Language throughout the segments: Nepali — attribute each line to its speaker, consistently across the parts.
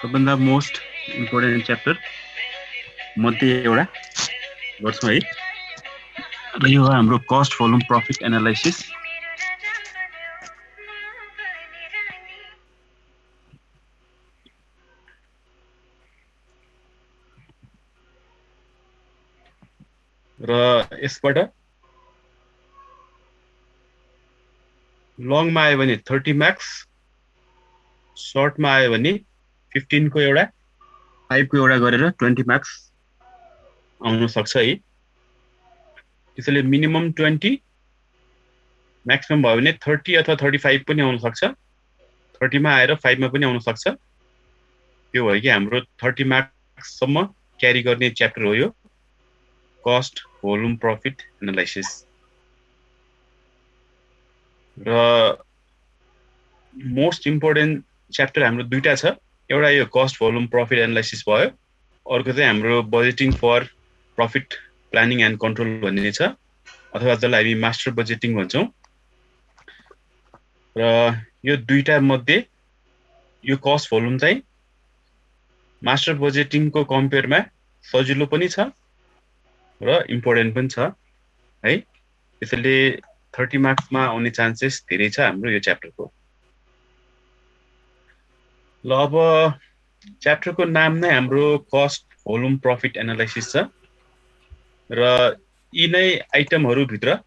Speaker 1: सबभन्दा मोस्ट इम्पोर्टेन्ट च्याप्टर मध्ये एउटा गर्छौँ है। र यो हो हाम्रो कस्ट भोल्युम प्रफिट एनालाइसिस। र यसबाट लङमा आयो भने 30 मार्क्स, सर्टमा आयो भने 15 को एउटा, 5 को एउटा गरेर 20 मार्क्स आउन सक्छ है। त्यसैले मिनिमम 20, म्याक्सिमम भयो भने 30 अथवा 35 पनि आउन सक्छ। 30 मा आएर 5 मा पनि आउन सक्छ। त्यो भयो कि हाम्रो 30 मार्क्स सम्म क्यारी गर्ने च्याप्टर हो यो कस्ट भोल्युम प्रफिट एनालाइसिस। र मोस्ट इम्पोर्टेन्ट च्याप्टर हाम्रो दुईटा छ। एउटा यो कस्ट भोल्युम प्रफिट एनालाइसिस भयो, अर्को चाहिँ हाम्रो budgeting for profit planning and control भन्ने छ, अथवा जसलाई हामी मास्टर बजेटिङ भन्छौँ। र यो दुईटा मध्ये यो कस्ट भोल्युम चाहिँ मास्टर बजेटिङको कम्पेयरमा सजिलो पनि छ र इम्पोर्टेन्ट पनि छ है। त्यसैले 30 मार्क्समा आउने चान्सेस धेरै छ हाम्रो यो च्याप्टरको। ल अब च्याप्टरको नाम नै हाम्रो कस्ट भोल्युम प्रफिट एनालाइसिस छ र यी नै आइटमहरू भित्र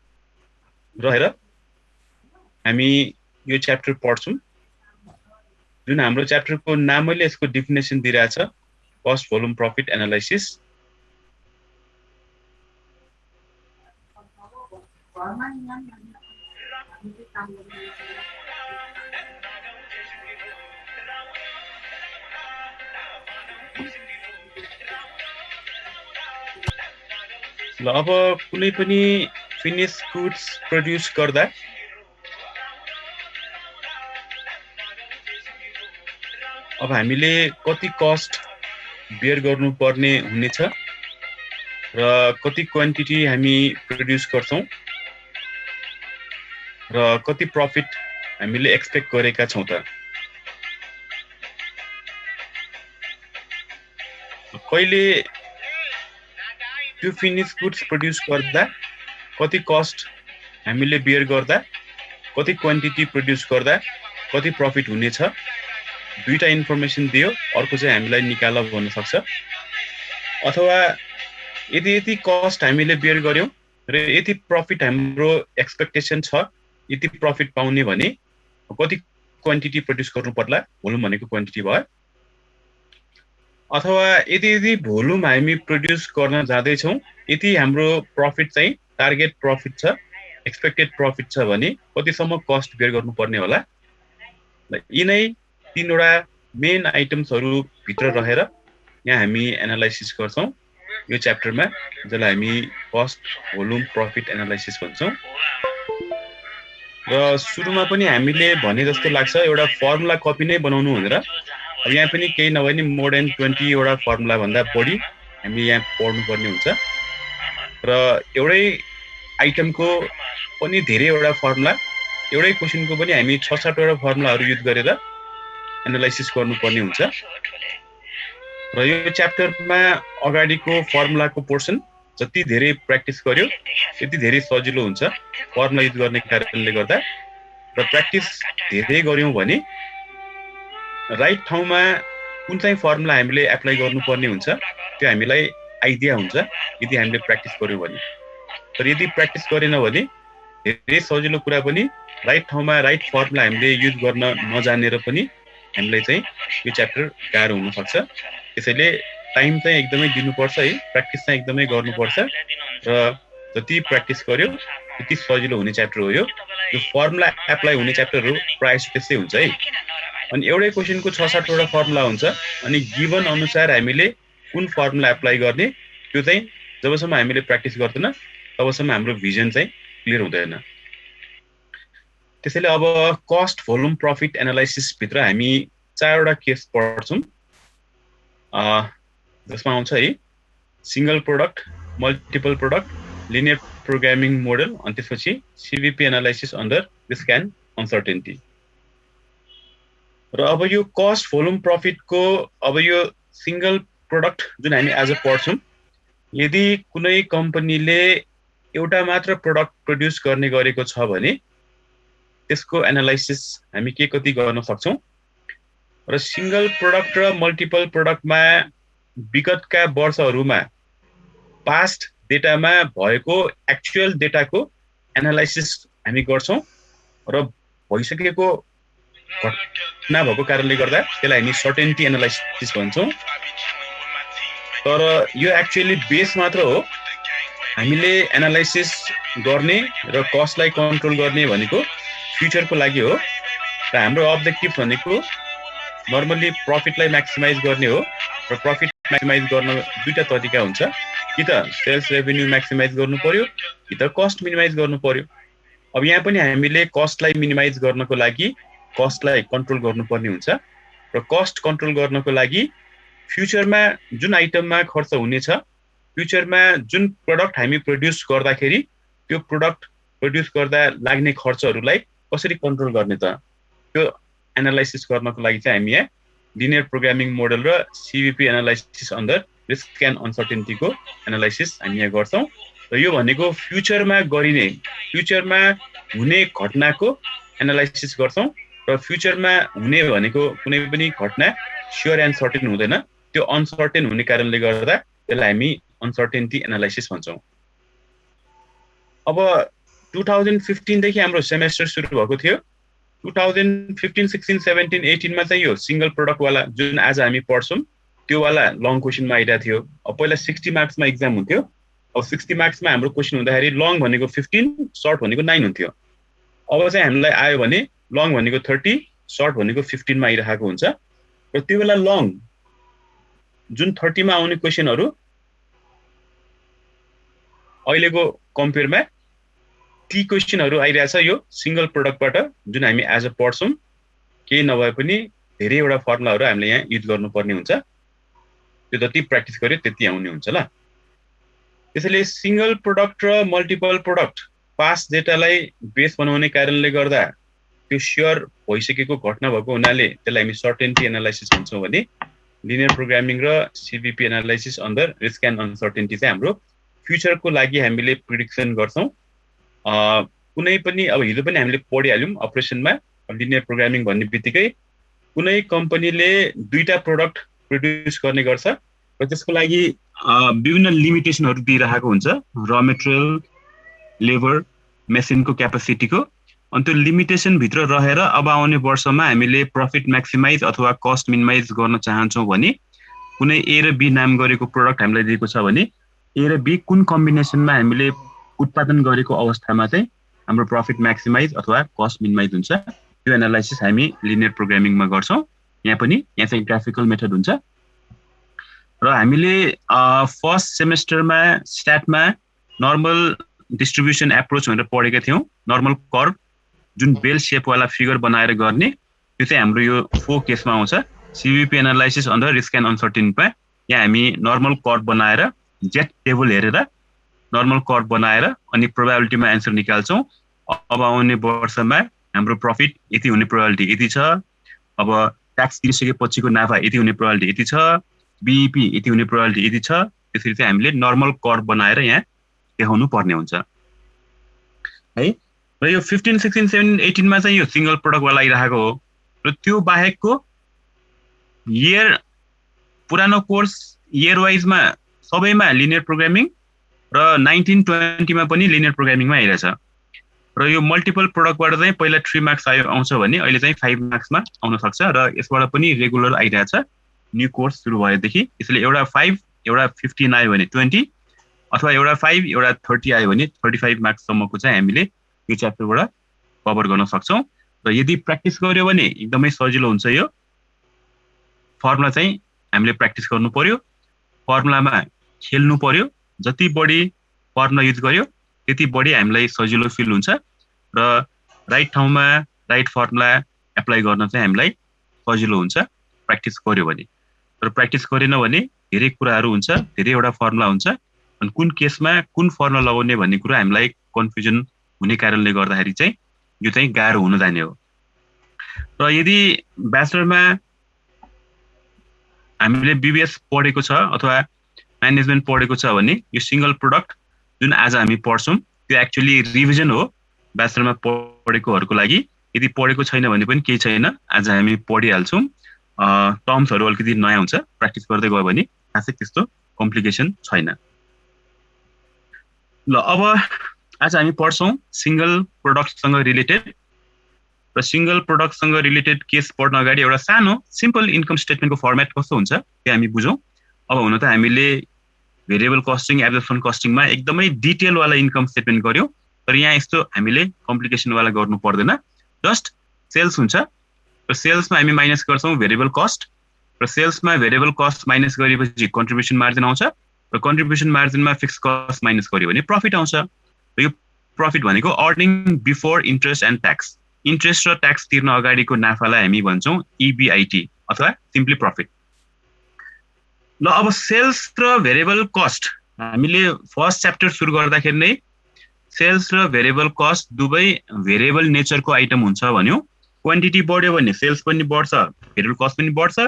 Speaker 1: रहेर हामी यो च्याप्टर पढ्छौँ। जुन हाम्रो च्याप्टरको नामैले यसको डेफिनेसन दिइरहेछ, कस्ट भोल्युम प्रफिट एनालाइसिस। ल अब कुनै पनि फिनिश गुड्स प्रड्युस गर्दा अब हामीले कति कस्ट बेयर गर्नुपर्ने हुनेछ र कति क्वान्टिटी हामी प्रड्युस गर्छौँ र कति प्रफिट हामीले एक्सपेक्ट गरेका छौँ त। कहिले त्यो फिनिश गुड्स प्रड्युस गर्दा कति कस्ट हामीले बेयर गर्दा कति क्वान्टिटी प्रड्युस गर्दा कति प्रफिट हुनेछ, दुईटा इन्फर्मेसन दियो। अर्को चाहिँ हामीलाई निकाल भन्न सक्छ, अथवा यति कस्ट हामीले बेयर गर्यौँ र यति प्रफिट हाम्रो एक्सपेक्टेसन छ, यति प्रफिट पाउने भने कति क्वान्टिटी प्रड्युस गर्नु पर्ला, भोल्युम भनेको क्वान्टिटी भयो। अथवा यति भोल्युम हामी प्रड्युस गर्न जाँदैछौँ, यति हाम्रो प्रफिट चाहिँ टार्गेट प्रफिट छ, एक्सपेक्टेड प्रफिट छ भने कतिसम्म कस्ट बेयर गर्नुपर्ने होला। यी नै तीनवटा मेन आइटम्सहरू भित्र रहेर यहाँ हामी एनालाइसिस गर्छौँ यो च्याप्टरमा, जसलाई हामी कस्ट भोल्युम प्रफिट एनालाइसिस भन्छौँ। र सुरुमा पनि हामीले भने जस्तो लाग्छ एउटा फर्मुला कपी नै बनाउनु भनेर। अब यहाँ पनि केही नभए नि मोर देन 20 वटा फर्मुला भन्दा बढी हामी यहाँ पढ्नुपर्ने हुन्छ र एउटै आइटमको पनि धेरैवटा फर्मुला, एउटै क्वेसनको पनि हामी 6-7 वटा फर्मुलाहरू युज गरेर एनालाइसिस गर्नुपर्ने हुन्छ। र यो च्याप्टरमा अगाडिको फर्मुलाको पोर्सन जति धेरै प्र्याक्टिस गर्यो त्यति धेरै सजिलो हुन्छ फर्मुला युज गर्ने कारणले गर्दा। र प्र्याक्टिस धेरै गर्यौँ भने राइट ठाउँमा कुन चाहिँ फर्मुला हामीले एप्लाई गर्नुपर्ने हुन्छ त्यो हामीलाई आइडिया हुन्छ यदि हामीले प्र्याक्टिस गर्यौँ भने। तर यदि प्र्याक्टिस गरेन भने धेरै सजिलो कुरा पनि राइट ठाउँमा राइट फर्मुला हामीले युज गर्न नजानेर पनि हामीलाई चाहिँ यो च्याप्टर गाह्रो हुनसक्छ। त्यसैले टाइम चाहिँ एकदमै दिनुपर्छ है, प्र्याक्टिस चाहिँ एकदमै गर्नुपर्छ र जति प्र्याक्टिस गर्यो त्यति सजिलो हुने च्याप्टर हो यो। यो फर्मुला एप्लाई हुने च्याप्टरहरू प्रायः त्यस्तै हुन्छ है। अनि एउटै क्वेसनको 6-7 वटा फर्मुला हुन्छ, अनि गिभन अनुसार हामीले कुन फर्मुला एप्लाई गर्ने त्यो चाहिँ जबसम्म हामीले प्र्याक्टिस गर्दैन तबसम्म हाम्रो भिजन चाहिँ क्लियर हुँदैन। त्यसैले अब कस्ट भोल्युम प्रफिट एनालाइसिस भित्र हामी 4 वटा केस पढ्छौँ, जसमा आउँछ है single product, multiple product, linear programming model, अनि त्यसपछि CVP analysis under risk and uncertainty. र अब यो कस्ट भोल्युम प्रफिटको अब यो सिंगल प्रोडक्ट जुन हामी आज पढ्छौँ, यदि कुनै कम्पनीले एउटा मात्र प्रोडक्ट प्रोड्युस गर्ने गरेको छ भने त्यसको एनालाइसिस हामी के कति गर्न सक्छौँ र सिंगल प्रोडक्ट र मल्टिपल प्रोडक्टमा विगतका वर्षहरूमा पास्ट डेटामा भएको एक्चुअल डेटाको एनालाइसिस हामी गर्छौँ र भइसकेको घटना भएको कारणले गर्दा त्यसलाई हामी सर्टेनिटी एनालाइसिस भन्छौँ। तर यो एक्चुअली बेस मात्र हो। हामीले एनालाइसिस गर्ने र कस्टलाई कन्ट्रोल गर्ने भनेको फ्युचरको लागि हो र हाम्रो अब्जेक्टिभ भनेको नर्मली प्रफिटलाई म्याक्सिमाइज गर्ने हो र प्रफिट म्याक्सिमाइज गर्न दुईटा तरिका हुन्छ, कि त सेल्स रेभेन्यू म्याक्सिमाइज गर्नु पर्यो कि त कस्ट मिनिमाइज गर्नु पर्यो। अब यहाँ पनि हामीले कस्टलाई मिनिमाइज गर्नको लागि कस्टलाई कन्ट्रोल गर्नुपर्ने हुन्छ र कस्ट कन्ट्रोल गर्नको लागि फ्युचरमा जुन आइटममा खर्च हुनेछ, फ्युचरमा जुन प्रोडक्ट हामी प्रोड्युस गर्दाखेरि त्यो प्रोडक्ट प्रोड्युस गर्दा लाग्ने खर्चहरूलाई कसरी कन्ट्रोल गर्ने त, त्यो एनालाइसिस गर्नको लागि चाहिँ हामी यहाँ लिनियर प्रोग्रामिङ मोडल र CVP analysis under risk and अनसर्टेनिटीको एनालाइसिस हामी यहाँ गर्छौँ। र यो भनेको फ्युचरमा गरिने, फ्युचरमा हुने घटनाको एनालाइसिस गर्छौँ र फ्युचरमा हुने भनेको कुनै पनि घटना स्योर एन्ड सर्टेन हुँदैन, त्यो अनसर्टेन हुने कारणले गर्दा त्यसलाई हामी अनसर्टेनिटी एनालाइसिस भन्छौँ। अब 2015 देखि हाम्रो सेमेस्टर सुरु भएको थियो। 2015, 16, 17, 18 मा चाहिँ यो सिंगल प्रोडक्टवाला जुन आज हामी पढ्छौँ त्यो वाला लङ क्वेसनमा आइरहेको थियो। अब पहिला 60 मार्क्समा एक्जाम हुन्थ्यो। अब 60 मार्क्समा हाम्रो क्वेसन हुँदाखेरि लङ भनेको 15, सर्ट भनेको 9 हुन्थ्यो। अब चाहिँ हामीलाई आयो भने लङ भनेको 30, सर्ट भनेको 15 मा आइरहेको हुन्छ। र त्यो बेला लङ जुन 30 मा आउने क्वेसनहरू अहिलेको कम्पेयरमा ती क्वेसनहरू आइरहेछ यो सिंगल प्रोडक्टबाट जुन हामी आज पढ्छौँ। केही नभए पनि धेरैवटा फर्मुलाहरू हामीले यहाँ युज गर्नुपर्ने हुन्छ, त्यो जति प्र्याक्टिस गर्यो त्यति आउने हुन्छ ल। त्यसैले सिंगल प्रोडक्ट र मल्टिपल प्रोडक्ट पास्ट डेटालाई बेस बनाउने कारणले गर्दा त्यो स्योर भइसकेको घटना भएको हुनाले त्यसलाई हामी सर्टेनिटी एनालाइसिस भन्छौँ भने लिनियर प्रोग्रामिङ र CVP analysis under risk and uncertainty चाहिँ हाम्रो फ्युचरको लागि हामीले प्रिडिक्सन गर्छौँ। कुनै पनि अब हिजो पनि हामीले पढिहाल्यौँ अपरेसनमा, लिनियर प्रोग्रामिङ भन्ने बित्तिकै कुनै कम्पनीले दुईटा प्रोडक्ट प्रोड्युस गर्ने गर्छ र त्यसको लागि विभिन्न लिमिटेसनहरू दिइरहेको हुन्छ, र मेटेरियल, लेबर, मेसिनको क्यापासिटीको। अनि त्यो लिमिटेसनभित्र रहेर अब आउने वर्षमा हामीले प्रफिट म्याक्सिमाइज अथवा कस्ट मिनिमाइज गर्न चाहन्छौँ भने कुनै ए र बी नाम गरेको प्रोडक्ट हामीलाई दिएको छ भने ए र बी कुन कम्बिनेसनमा हामीले उत्पादन गरेको अवस्थामा चाहिँ हाम्रो प्रफिट म्याक्सिमाइज अथवा कस्ट मिनिमाइज हुन्छ, त्यो एनालाइसिस हामी लिनियर प्रोग्रामिङमा गर्छौँ। यहाँ चाहिँ ग्राफिकल मेथड हुन्छ। र हामीले फर्स्ट सेमेस्टरमा स्ट्याटमा नर्मल डिस्ट्रिब्युसन एप्रोच भनेर पढेका थियौँ। नर्मल कर्भ जुन बेल सेपवाला फिगर बनाएर गर्ने, त्यो चाहिँ हाम्रो यो 4 केसमा आउँछ। सिभिपी एनालाइसिस अन्डर रिस्क एन्ड अनसर्टेनिटीमा यहाँ हामी नर्मल कर्भ बनाएर जेट टेबल हेरेर नर्मल कर्भ बनाएर अनि प्रोबेबिलिटीमा एन्सर निकाल्छौँ। अब आउने वर्षमा हाम्रो प्रफिट यति हुने प्रोबेबिलिटी यति छ, अब ट्याक्स तिरिसकेपछिको नाफा यति हुने प्रोबेबिलिटी यति छ, बिइपी यति हुने प्रोबेबिलिटी यति छ। त्यसरी चाहिँ हामीले नर्मल कर्भ बनाएर यहाँ देखाउनु पर्ने हुन्छ है। र यो 15, 16, 17, 18 मा चाहिँ यो सिंगल प्रोडक्टवाला आइरहेको हो। र त्यो बाहेकको इयर पुरानो कोर्स इयर वाइजमा सबैमा लिनियर प्रोग्रामिङ र 19, 20 मा पनि लिनियर प्रोग्रामिङमा आइरहेछ। र यो मल्टिपल प्रोडक्टबाट चाहिँ पहिला 3 मार्क्स आउँछ भने अहिले चाहिँ 5 मार्क्समा आउन सक्छ र यसबाट पनि रेगुलर आइरहेछ न्यू कोर्स सुरु भएदेखि। यसले एउटा 5, एउटा 15 आयो भने 20, अथवा एउटा 5, एउटा 30 आयो भने 35 मार्क्ससम्मको चाहिँ हामीले यो च्याप्टरबाट कभर गर्न सक्छौँ। र यदि प्र्याक्टिस गर्यो भने एकदमै सजिलो हुन्छ। यो फर्मुला चाहिँ हामीले प्र्याक्टिस गर्नु पर्यो, फर्मुलामा खेल्नु पर्यो। जति बढी फर्मुला युज गर्यो त्यति बढी हामीलाई सजिलो फिल हुन्छ र राइट ठाउँमा राइट फर्मुला एप्लाई गर्न चाहिँ हामीलाई सजिलो हुन्छ प्र्याक्टिस गर्यो भने। र प्र्याक्टिस गरेन भने धेरै कुराहरू हुन्छ, धेरैवटा फर्मुला हुन्छ, अनि कुन केसमा कुन फर्मुला लगाउने भन्ने कुरा हामीलाई कन्फ्युजन हुने कारणले गर्दाखेरि चाहिँ यो चाहिँ गाह्रो हुन जाने हो। र यदि ब्याचलरमा हामीले बीबीएस पढेको छ अथवा म्यानेजमेन्ट पढेको छ भने यो सिंगल प्रोडक्ट जुन आज हामी पढ्छौँ त्यो एक्चुअली रिभिजन हो ब्याचलरमा पढेकोहरूको लागि। यदि पढेको छैन भने पनि केही छैन, आज हामी पढिहाल्छौँ। टर्म्सहरू अलिकति नयाँ हुन्छ, प्र्याक्टिस गर्दै गयो भने खासै त्यस्तो कम्प्लिकेसन छैन। ल अब आज हामी पढ्छौँ सिंगल प्रोडक्टसँग रिलेटेड। र सिंगल प्रोडक्टसँग रिलेटेड केस पढ्न अगाडि एउटा सानो सिम्पल इन्कम स्टेटमेन्टको फर्मेट कस्तो हुन्छ त्यो हामी बुझौँ। अब हुन त हामीले भेरिएबल कस्टिङ, एब्जर्प्सन कस्टिङमा एकदमै डिटेलवाला इन्कम स्टेटमेन्ट गऱ्यौँ, तर यहाँ यस्तो हामीले कम्प्लिकेसनवाला गर्नु पर्दैन। जस्ट सेल्स हुन्छ र सेल्समा हामी माइनस गर्छौँ भेरिएबल कस्ट, र सेल्समा भेरिएबल कस्ट माइनस गरेपछि कन्ट्रिब्युसन मार्जिन आउँछ, र कन्ट्रिब्युसन मार्जिनमा फिक्स कस्ट माइनस गर्यो भने प्रफिट आउँछ। र यो प्रफिट भनेको earning before interest and tax. Interest र ट्याक्स तिर्न अगाडिको नाफालाई हामी भन्छौँ EBIT अथवा सिम्पली प्रफिट। ल अब सेल्स र भेरिएबल कस्ट हामीले फर्स्ट च्याप्टर सुरु गर्दाखेरि नै सेल्स र भेरिएबल कस्ट दुवै भेरिएबल नेचरको आइटम हुन्छ भन्यो। क्वान्टिटी बढ्यो भने सेल्स पनि बढ्छ, भेरिएबल कस्ट पनि बढ्छ,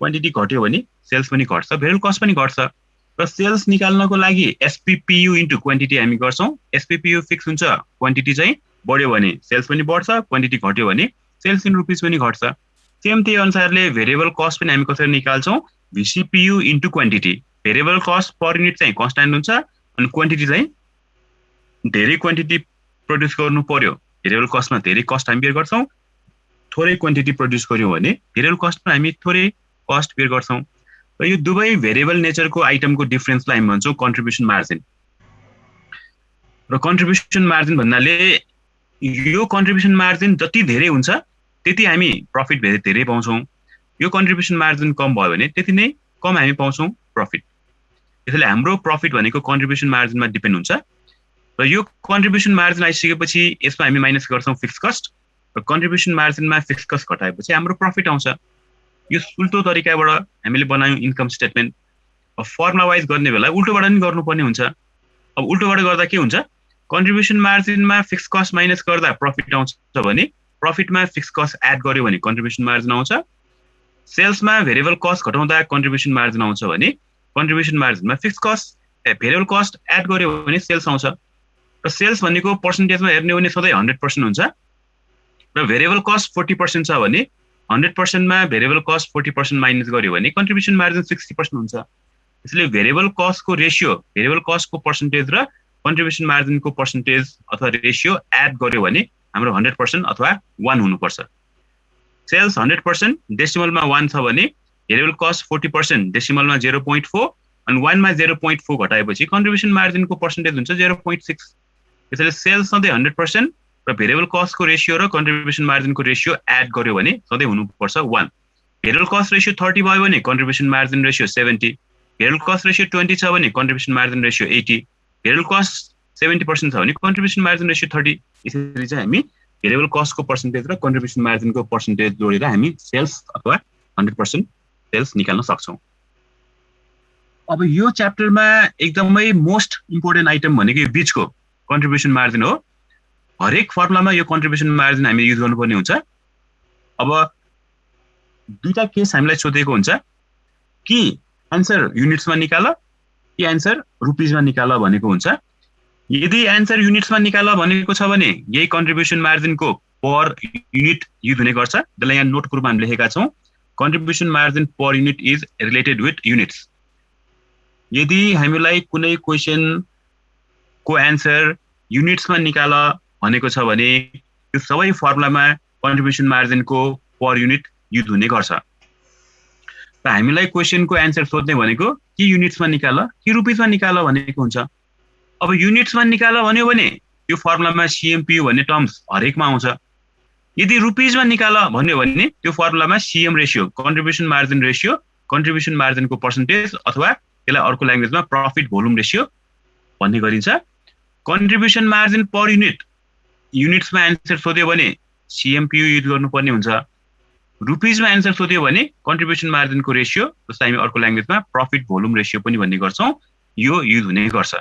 Speaker 1: क्वान्टिटी घट्यो भने सेल्स पनि घट्छ, भेरिएबल कस्ट पनि घट्छ। र सेल्स निकाल्नको लागि SPPU इन्टु क्वान्टिटी हामी गर्छौँ। SPPU फिक्स हुन्छ, क्वान्टिटी चाहिँ बढ्यो भने सेल्स पनि बढ्छ, क्वान्टिटी घट्यो भने सेल्स इन रुपिस पनि घट्छ। सेम त्यही अनुसारले भेरिएबल कस्ट पनि हामी कसरी निकाल्छौँ, VCPU into quantity. Variable cost per unit चाहिँ कन्स्ट्यान्ट हुन्छ अनि क्वान्टिटी चाहिँ धेरै क्वान्टिटी प्रड्युस गर्नु पर्यो, भेरिएबल कस्टमा धेरै कस्ट हामी बेयर गर्छौँ। थोरै क्वान्टिटी प्रड्युस गर्यौँ भने भेरिएबल कस्टमा हामी थोरै कस्ट बेयर गर्छौँ। र यो दुवै भेरिएबल नेचरको आइटमको डिफरेन्सलाई हामी भन्छौँ कन्ट्रिब्युसन मार्जिन। र कन्ट्रिब्युसन मार्जिन भन्नाले यो कन्ट्रिब्युसन मार्जिन जति धेरै हुन्छ त्यति हामी प्रफिट धेरै पाउँछौँ। यो कन्ट्रिब्युसन मार्जिन कम भयो भने त्यति नै कम हामी पाउँछौँ प्रफिट। त्यसैले हाम्रो प्रफिट भनेको कन्ट्रिब्युसन मार्जिनमा डिपेन्ड हुन्छ। र यो कन्ट्रिब्युसन मार्जिन आइसकेपछि यसमा हामी माइनस गर्छौँ फिक्स कस्ट, र कन्ट्रिब्युसन मार्जिनमा फिक्स कस्ट घटाएपछि हाम्रो प्रफिट आउँछ। यो उल्टो तरिकाबाट हामीले बनायौँ इन्कम स्टेटमेन्ट। अब फर्मुला वाइज गर्ने बेला उल्टोबाट पनि गर्नुपर्ने हुन्छ। अब उल्टोबाट गर्दा के हुन्छ, कन्ट्रिब्युसन मार्जिनमा फिक्स कस्ट माइनस गर्दा प्रफिट आउँछ भने प्रफिटमा फिक्स कस्ट एड गर्यो भने कन्ट्रिब्युसन मार्जिन आउँछ। सेल्समा भेरिएबल कस्ट घटाउँदा कन्ट्रिब्युसन मार्जिन आउँछ भने कन्ट्रिब्युसन मार्जिनमा fix cost variable cost add गर्यो भने सेल्स आउँछ। र सेल्स भनेको पर्सेन्टेजमा हेर्ने हो भने सधैँ 100% हुन्छ, र भेरिएबल कस्ट 40% छ भने 100%मा भेरिएबल कस्ट 40% माइनस गर्यो भने कन्ट्रिब्युसन मार्जिन 60% हुन्छ। त्यसले भेरिएबल कस्टको रेसियो, भेरिएबल कस्टको पर्सेन्टेज र कन्ट्रिब्युसन मार्जिनको पर्सेन्टेज अथवा रेसियो एड गर्यो भने हाम्रो 100% अथवा 1 हुनुपर्छ। सेल्स 100% डेसिमलमा 1 छ भने भेरिएबल कस्ट 40% डेसिमलमा 0.4 अनि 1 मा 0.4 घटाएपछि कन्ट्रिब्युसन मार्जिनको पर्सेन्टेज हुन्छ 0.6। त्यसैले सेल्स सधैँ 100% र भेरिएबल कस्टको रेसियो र कन्ट्रिब्युसन मार्जिनको रेसियो एड गर्यो भने सधैँ हुनुपर्छ 1। भेरिएबल कस्ट रेसियो 30 भयो भने contribution margin ratio 70, variable cost ratio 20 छ भने contribution margin ratio 80, variable cost 70% छ भने कन्ट्रिब्युसन मार्जिन रेसियो 30। यसरी चाहिँ हामी भेरिएबल कस्टको पर्सेन्टेज र कन्ट्रिब्युसन मार्जिनको पर्सेन्टेज जोडेर हामी सेल्स अथवा 100% सेल्स निकाल्न सक्छौँ। अब यो च्याप्टरमा एकदमै मोस्ट इम्पोर्टेन्ट आइटम भनेको यो बिचको कन्ट्रिब्युसन मार्जिन हो। हरेक फर्मुलामा यो कन्ट्रिब्युसन मार्जिन हामीले युज गर्नुपर्ने हुन्छ। अब दुईटा केस हामीलाई सोधेको हुन्छ कि एन्सर युनिट्समा निकाल कि एन्सर रुपिजमा निकाल भनेको हुन्छ। यदि एन्सर युनिट्समा निकाल भनेको छ भने यही कन्ट्रिब्युसन मार्जिनको पर युनिट युज हुने गर्छ। जसलाई यहाँ नोटको रूपमा हामी लेखेका छौँ, contribution margin per unit is related with units. यदि हामीलाई कुनै क्वेसनको एन्सर युनिट्समा निकाल भनेको छ भने यो सबै फर्मुलामा कन्ट्रिब्युसन मार्जिनको पर युनिट युज हुने गर्छ। र हामीलाई क्वेसनको एन्सर सोध्ने भनेको कि युनिट्समा निकाल कि रुपिसमा निकाल भनेको हुन्छ। अब युनिट्समा निकाल भन्यो भने यो फर्मुलामा CMPU भन्ने टर्म्स हरेकमा आउँछ। यदि रुपिसमा निकाल भन्यो भने त्यो फर्मुलामा CM ratio, contribution margin ratio, contribution मार्जिनको पर्सेन्टेज अथवा त्यसलाई अर्को ल्याङ्ग्वेजमा प्रफिट भोल्युम रेसियो भन्ने गरिन्छ। कन्ट्रिब्युसन मार्जिन पर युनिट युनिट्समा एन्सर सोध्यो भने CMPU युज गर्नुपर्ने हुन्छ। रुपिसमा एन्सर सोध्यो भने कन्ट्रिब्युसन मार्जिनको रेसियो, जसलाई हामी अर्को ल्याङ्ग्वेजमा प्रफिट भोल्युम रेसियो पनि भन्ने गर्छौँ, यो युज हुने गर्छ।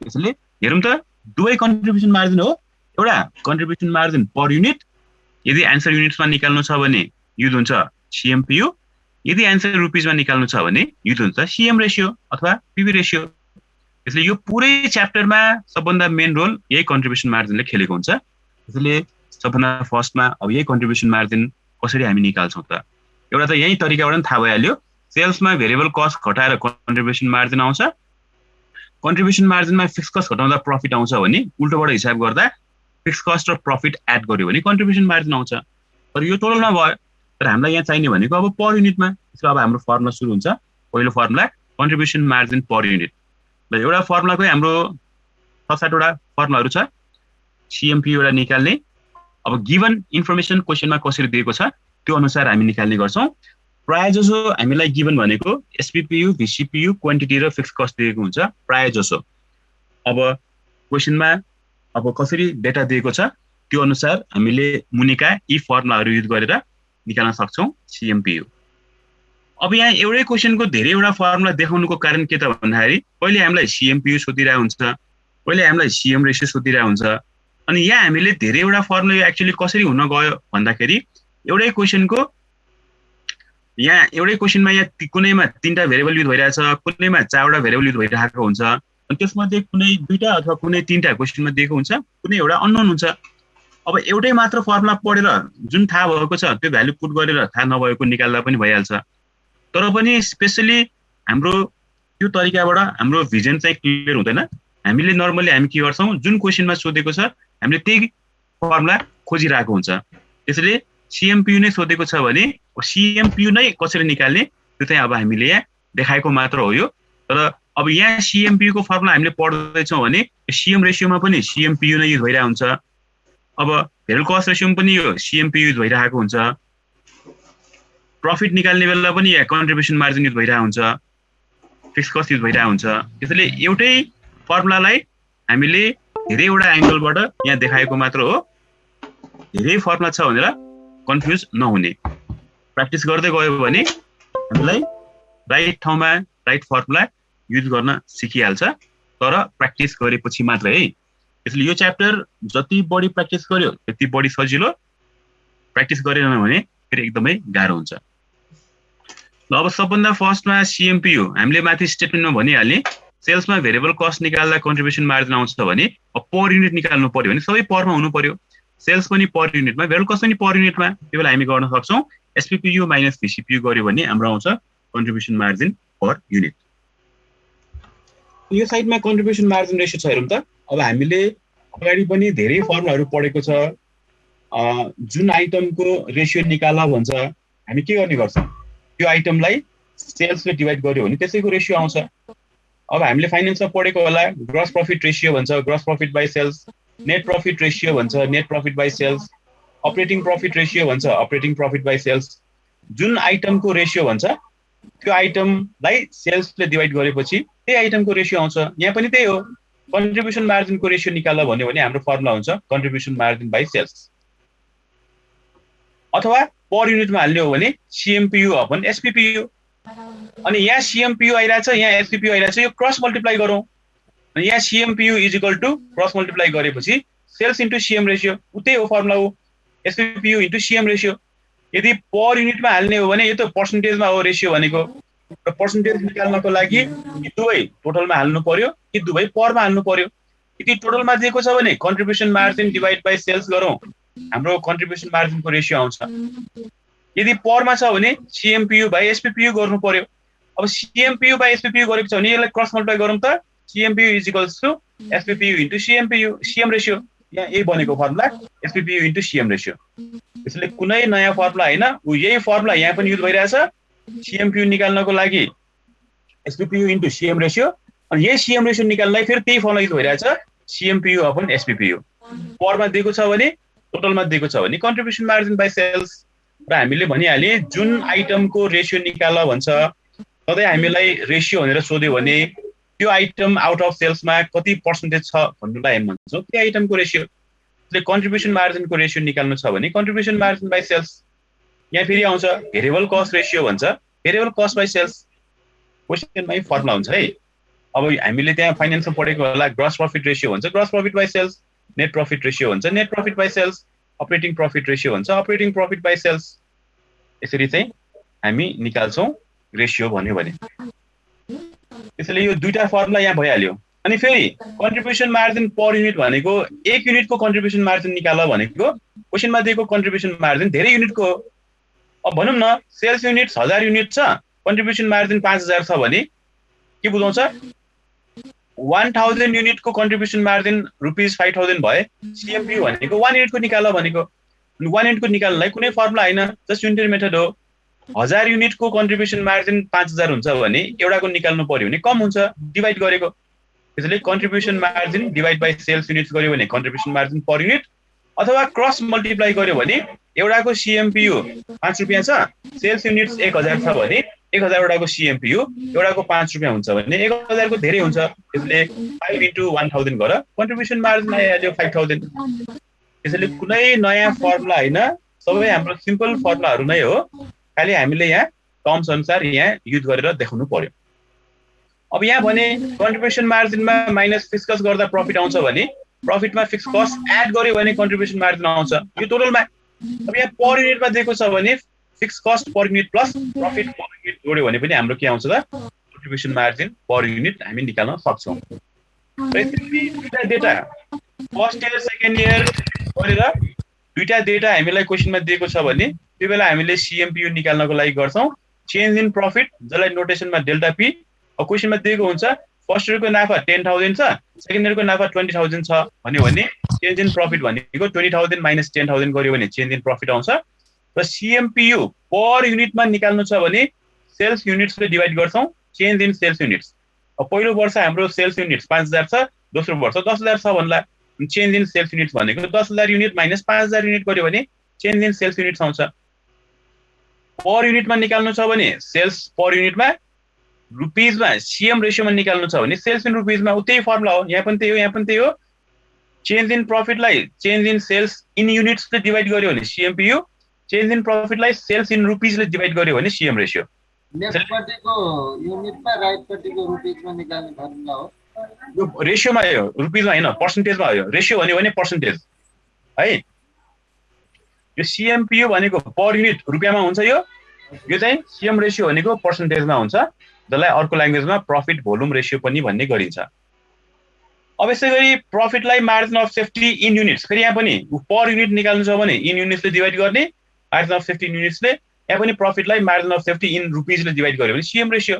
Speaker 1: त्यसैले हेरौँ त दुवै कन्ट्रिब्युसन मार्जिन हो। एउटा कन्ट्रिब्युसन मार्जिन पर युनिट, यदि एन्सर युनिट्समा निकाल्नु छ भने युज हुन्छ CMPU, यदि एन्सर रुपिजमा निकाल्नु छ भने युज हुन्छ CM रेशियो अथवा PV रेशियो। त्यसले यो पुरै च्याप्टरमा सबभन्दा मेन रोल यही कन्ट्रिब्युसन मार्जिनले खेलेको हुन्छ। त्यसले सबभन्दा फर्स्टमा अब यही कन्ट्रिब्युसन मार्जिन कसरी हामी निकाल्छौँ त? एउटा त यही तरिकाबाट पनि थाहा भइहाल्यो, सेल्समा भेरिएबल कस्ट घटाएर कन्ट्रिब्युसन मार्जिन आउँछ, कन्ट्रिब्युसन मार्जिनमा फिक्स कस्ट घटाउँदा प्रफिट आउँछ भने उल्टोबाट हिसाब गर्दा फिक्स कस्ट र प्रफिट एड गर्यो भने कन्ट्रिब्युसन मार्जिन आउँछ। तर यो टोटलमा भयो, तर हामीलाई यहाँ चाहिने भनेको अब पर युनिटमा। त्यसले अब हाम्रो फर्मुला सुरु हुन्छ। पहिलो formula contribution margin per unit. र एउटा फर्मुलाकै हाम्रो 6-7 वटा फर्मुलाहरू छ। CMPU एउटा निकाल्ने, अब गिभन इन्फर्मेसन क्वेसनमा कसरी दिएको छ त्यो अनुसार हामी निकाल्ने गर्छौँ। प्राय जसो हामीलाई गिभन भनेको SPPU, VCPU, क्वान्टिटी र फिक्स कस्ट दिएको हुन्छ प्राय जसो। अब क्वेसनमा अब कसरी डेटा दिएको छ त्यो अनुसार हामीले मुनिका यी फर्मुलाहरू युज गरेर निकाल्न सक्छौँ CMPU। अब यहाँ एउटै क्वेसनको धेरैवटा फर्मुला देखाउनुको कारण के त भन्दाखेरि पहिले हामीलाई CMPU सोधिरहेको हुन्छ, पहिले हामीलाई CM रेशियो सोधिरहेको हुन्छ। अनि यहाँ हामीले धेरैवटा फर्मुला एक्चुअली कसरी हुन गयो भन्दाखेरि एउटै क्वेसनमा यहाँ कुनैमा 3टा भेरिएबल युज भइरहेछ, कुनैमा 4वटा भेरिएबल युज भइरहेको हुन्छ। अनि त्यसमध्ये कुनै 2टा अथवा कुनै 3टा क्वेसनमा दिएको हुन्छ, कुनै एउटा अननोन हुन्छ। अब एउटै मात्र फर्मुला पढेर जुन थाहा भएको छ त्यो भ्यालु पुट गरेर थाहा नभएको निकाल्दा पनि भइहाल्छ। तर पनि स्पेशली हाम्रो त्यो तरिकाबाट हाम्रो भिजन चाहिँ क्लियर हुँदैन। हामीले नर्मली हामी के गर्छौँ, जुन क्वेसनमा सोधेको छ हामीले त्यही फर्मुला खोजिरहेको हुन्छ। त्यसैले CMPU नै सोधेको छ भने CMPU नै कसरी निकाल्ने त्यो चाहिँ अब हामीले यहाँ देखाएको मात्र हो यो। तर अब यहाँ CMPU को फर्मुला हामीले पढ्दैछौँ भने CM रेशियोमा पनि CMPU नै युज भइरहेको हुन्छ। अब भेरिएबल कस्ट रेशियोमा पनि यो CMPU युज भइरहेको हुन्छ। प्रफिट निकाल्ने बेला पनि यहाँ कन्ट्रिब्युसन मार्जिन युज भइरहेको हुन्छ, फिक्स कस्ट युज भइरहेको हुन्छ। त्यसैले एउटै फर्मुलालाई हामीले धेरैवटा एंगलबाट यहाँ देखाएको मात्र हो। धेरै फर्मुला छ भनेर कन्फ्युज नहुने, प्र्याक्टिस गर्दै गयो भने हामीलाई राइट ठाउँमा राइट फर्मुला युज गर्न सिकिहाल्छ। तर प्र्याक्टिस गरेपछि मात्र है। त्यसले यो च्याप्टर जति बढी प्र्याक्टिस गर्यो त्यति बढी सजिलो, प्र्याक्टिस गरेन भने फेरि एकदमै गाह्रो हुन्छ। ल अब सबभन्दा फर्स्टमा CMPU हामीले माथि स्टेटमेन्टमा भनिहाल्ने, सेल्समा भेरिएबल कस्ट निकाल्दा कन्ट्रिब्युसन मार्जिन आउँछ भने पर युनिट निकाल्नु पर्यो भने सबै परमा हुनु पर्यो। सेल्स पनि पर युनिटमा, भेरिएबल कस्ट पनि पर युनिटमा। त्यो बेला हामी गर्न सक्छौँ SPPU माइनस VCPU गर्यो भने हाम्रो आउँछ कन्ट्रिब्युसन मार्जिन पर युनिट। यो साइडमा कन्ट्रिब्युसन मार्जिन रेशियो छ हेरौँ त। अब हामीले अगाडि पनि धेरै फर्मुलाहरू पढेको छ। जुन आइटमको रेशियो निकाल्दा भन्छ हामी के गर्ने गर्छौँ, त्यो आइटमलाई सेल्सले डिभाइड गर्यो भने त्यसैको रेशियो आउँछ। अब हामीले फाइनेन्समा पढेको होला ग्रस प्रफिट रेशियो भन्छ gross profit by sales, net profit ratio भन्छ net profit by sales, operating profit ratio भन्छ अपरेटिङ प्रफिट बाई सेल्स। जुन आइटमको रेशियो भन्छ त्यो आइटमलाई सेल्सले डिभाइड गरेपछि त्यही आइटमको रेशियो आउँछ। यहाँ पनि त्यही हो, कन्ट्रिब्युसन मार्जिनको रेशियो निकाल्दा भन्यो भने हाम्रो फर्मुला हुन्छ कन्ट्रिब्युसन मार्जिन बाई सेल्स। अथवा पर युनिटमा हाल्ने हो भने CMPU अपन SPPU। अनि यहाँ CMPU आइरहेछ, यहाँ SPPU आइरहेछ, यो क्रस मल्टिप्लाई गरौँ। अनि यहाँ CMPU is equal to cross multiply गरेपछि सेल्स इन्टु CM रेशियो, उतै हो फर्मुला हो SPPU इन्टु CM रेशियो। यदि पर युनिटमा हाल्ने हो भने यो त पर्सेन्टेजमा हो रेशियो भनेको, र पर्सेन्टेज निकाल्नको लागि कि दुवै टोटलमा हाल्नु पर्यो कि दुवै परमा हाल्नु पर्यो। यदि टोटलमा दिएको छ भने contribution margin divide by sales गरौँ, हाम्रो कन्ट्रिब्युसन मार्जिनको रेशियो आउँछ। यदि परमा छ भने CMPU बाई SPPU गर्नु पर्यो। अब CMPU बाई SPPU गरेको छ भने यसलाई क्रस मल्टिप्लाई गरौँ त, CMPU is equals to SPPU into CM ratio. यहाँ यही बनेको formula SPPU into CM ratio. त्यसले कुनै नयाँ फर्मुला होइन, यही फर्मुला यहाँ पनि युज भइरहेछ। CMPU निकाल्नको लागि SPPU इन्टु CM रेशियो, अनि यही CM रेशियो निकाल्नलाई फेरि त्यही फर्मुला युज भइरहेछ CMPU अपन SPPU। परमा दिएको छ भने टोटलमा दिएको छ भने कन्ट्रिब्युसन मार्जिन बाई सेल्स। र हामीले भनिहाले जुन आइटमको रेशियो निकाल्न भन्छ सधैँ हामीलाई रेशियो भनेर सोध्यो भने त्यो आइटम आउट अफ सेल्समा कति पर्सेन्टेज छ भन्नुलाई हामी भन्छौँ त्यो आइटमको रेशियो। त्यसले कन्ट्रिब्युसन मार्जिनको रेशियो निकाल्नु छ भने कन्ट्रिब्युसन मार्जिन बाई सेल्स। यहाँ फेरि आउँछ भेरिएबल कस्ट रेशियो भन्छ भेरिएबल कस्ट बाई सेल्स। क्वेसनमै फर्मुला हुन्छ है। अब हामीले त्यहाँ फाइनेन्समा पढेको होला ग्रस प्रफिट रेशियो भन्छ gross profit by sales, net profit ratio भन्छ net profit by sales. Operating profit ratio भन्छ अपरेटिङ प्रफिट बाइ सेल्स यसरी चाहिँ हामी निकाल्छौं रेशियो भन्यो भने त्यसैले यो दुईटा फर्मुला यहाँ भइहाल्यो अनि फेरि कन्ट्रिब्युसन मार्जिन पर युनिट भनेको एक युनिटको कन्ट्रिब्युसन मार्जिन निकाल भनेको क्वेशनमा दिएको कन्ट्रिब्युसन मार्जिन धेरै युनिटको हो अब भनौं न सेल्स युनिट 1000 युनिट छ कन्ट्रिब्युसन मार्जिन 5000 छ भने के बुझाउँछ 1000 युनिटको कन्ट्रिब्युसन मार्जिन रुपीस 5000 भए सीएमपीयू भनेको 1 युनिटको निकाल भनेको 1 युनिटको निकाल्नलाई कुनै फर्मुला हैन जस्ट युनिटरी मेथड हो 1000 युनिटको कन्ट्रिब्युसन मार्जिन 5000 हुन्छ भने एउटाको निकाल्नु पर्यो भने कम हुन्छ डिवाइड गरेको त्यसैले contribution margin divide by sales units गर्यो भने कन्ट्रिब्युसन मार्जिन पर युनिट अथवा क्रस मल्टिप्लाई गर्यो भने एउटाको सीएमपीयू 5 रुपैयाँ छ सेल्स युनिट्स 1000 छ भने 1000 वटाको सीएमपीयू एउटाको 5 रुपैयाँ हुन्छ भने 1000 को धेरै हुन्छ त्यसले 5 into 1000 गरेर कन्ट्रिब्युसन मार्जिन आइहाल्यो 5000 त्यसैले कुनै नयाँ फर्मुला हैन सबै हाम्रो सिम्पल फर्मुलाहरु नै हो खाली हामीले यहाँ टर्म्स अनुसार यहाँ युज गरेर देखाउनु पर्यो अब यहाँ भने कन्ट्रिब्युसन मार्जिनमा माइनस फिक्स कस्ट गर्दा प्रफिट आउँछ भने प्रफिटमा फिक्स कस्ट एड गर्यो भने कन्ट्रिब्युसन मार्जिन आउँछ यो टोटलमा अब यहाँ पर युनिटमा दिएको छ भने फिक्स कस्ट पर unit plus profit per unit जोड्यो भने पनि हाम्रो के आउँछ त कन्ट्रिब्युसन मार्जिन पर युनिट हामी निकाल्न सक्छौं र यसरी दुईटा data first year second year गरेर दुईटा डेटा हामीलाई क्वेशनमा दिएको छ भने त्यो बेला हामीले सीएमपीयू निकाल्नको लागि गर्छौं चेन्ज इन प्रफिट जसलाई नोटेसनमा डेल्टा पी क्वेशनमा दिएको हुन्छ फर्स्ट इयरको नाफा 10000 छ सेकेन्ड इयरको नाफा 20000 छ भन्यो भने चेन्ज इन प्रफिट भनेको 20000 माइनस 10000 गर्यो भने चेन्ज इन प्रफिट आउँछ र सीएमपीयू पर युनिटमा निकाल्नु छ भने सेल्स युनिट्सले डिवाइड गर्छौं चेन्ज इन सेल्स युनिट्स अब पहिलो वर्ष हाम्रो सेल्स युनिट्स 5000 छ दोस्रो वर्ष 10000 छ भन्ला चेन्ज इन सेल्स युनिट्स भनेको 10000 युनिट माइनस 5000 युनिट गर्यो भने चेन्ज इन सेल्स युनिट्स आउँछ पर युनिटमा निकाल्नु छ भने सेल्स पर युनिटमा रुपीजमा सीएम रेशियोमा निकाल्नु छ भने सेल्स इन रुपीजमा उतै फर्मुला हो यहाँ पनि त्यही हो चेन्ज इन प्रफिटलाई चेन्ज इन सेल्स इन युनिट्सले डिवाइड गर्यो भने सीएमपीयू चेन्ज इन प्रफिटलाई सेल्स इन रुपीजले डिवाइड गर्यो भने सीएम रेशियो
Speaker 2: लेफ्टपट्टिको युनिटमा राइटपट्टिको रुपीजमा निकाल्ने फर्मुला हो
Speaker 1: यो रेशियोमा हो रुपीजमा हैन पर्सेन्टेजमा हो रेशियो भने पर्सेन्टेज है यो सीएमपीयू भनेको पर युनिट रुपैयाँमा हुन्छ यो चाहिँ सीएम रेशियो भनेको पर्सेन्टेजमा हुन्छ जसलाई अर्को ल्याङ्ग्वेजमा प्रफिट भोल्युम रेशियो पनि भन्ने गरिन्छ अब यसैगरी प्रफिटलाई margin of safety in units फेरि यहाँ पनि पर युनिट निकाल्नु छ भने इन युनिट्सले डिवाइड गर्ने मार्जिन अफ सेफ्टी इन युनिट्सले यहाँ पनि प्रफिटलाई मार्जिन अफ सेफ्टी इन रुपीजले डिवाइड गर्यो भने सीएम रेशियो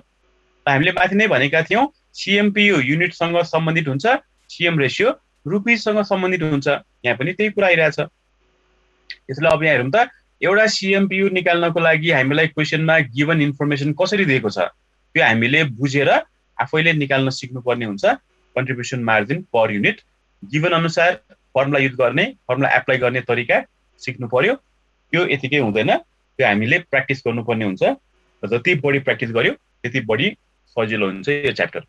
Speaker 1: हामीले माथि नै भनेका थियौं सीएमपीयू युनिटसँग सम्बन्धित हुन्छ सीएम रेशियो रुपीजसँग सम्बन्धित हुन्छ यहाँ पनि त्यही कुरा आइरहेछ त्यसैले अब यहाँ हेरौँ त एउटा सीएमपीयू निकाल्नको लागि हामीलाई क्वेशनमा गिवन इन्फर्मेसन कसरी दिएको छ त्यो हामीले बुझेर आफैले निकाल्न सिक्नुपर्ने हुन्छ contribution margin per unit given अनुसार फर्मुला युज गर्ने फर्मुला एप्लाई गर्ने तरिका सिक्नु पर्यो त्यो यतिकै हुँदैन त्यो हामीले प्र्याक्टिस गर्नुपर्ने हुन्छ र जति बढी प्र्याक्टिस गर्यो त्यति बढी सजिलो हुन्छ यो च्याप्टर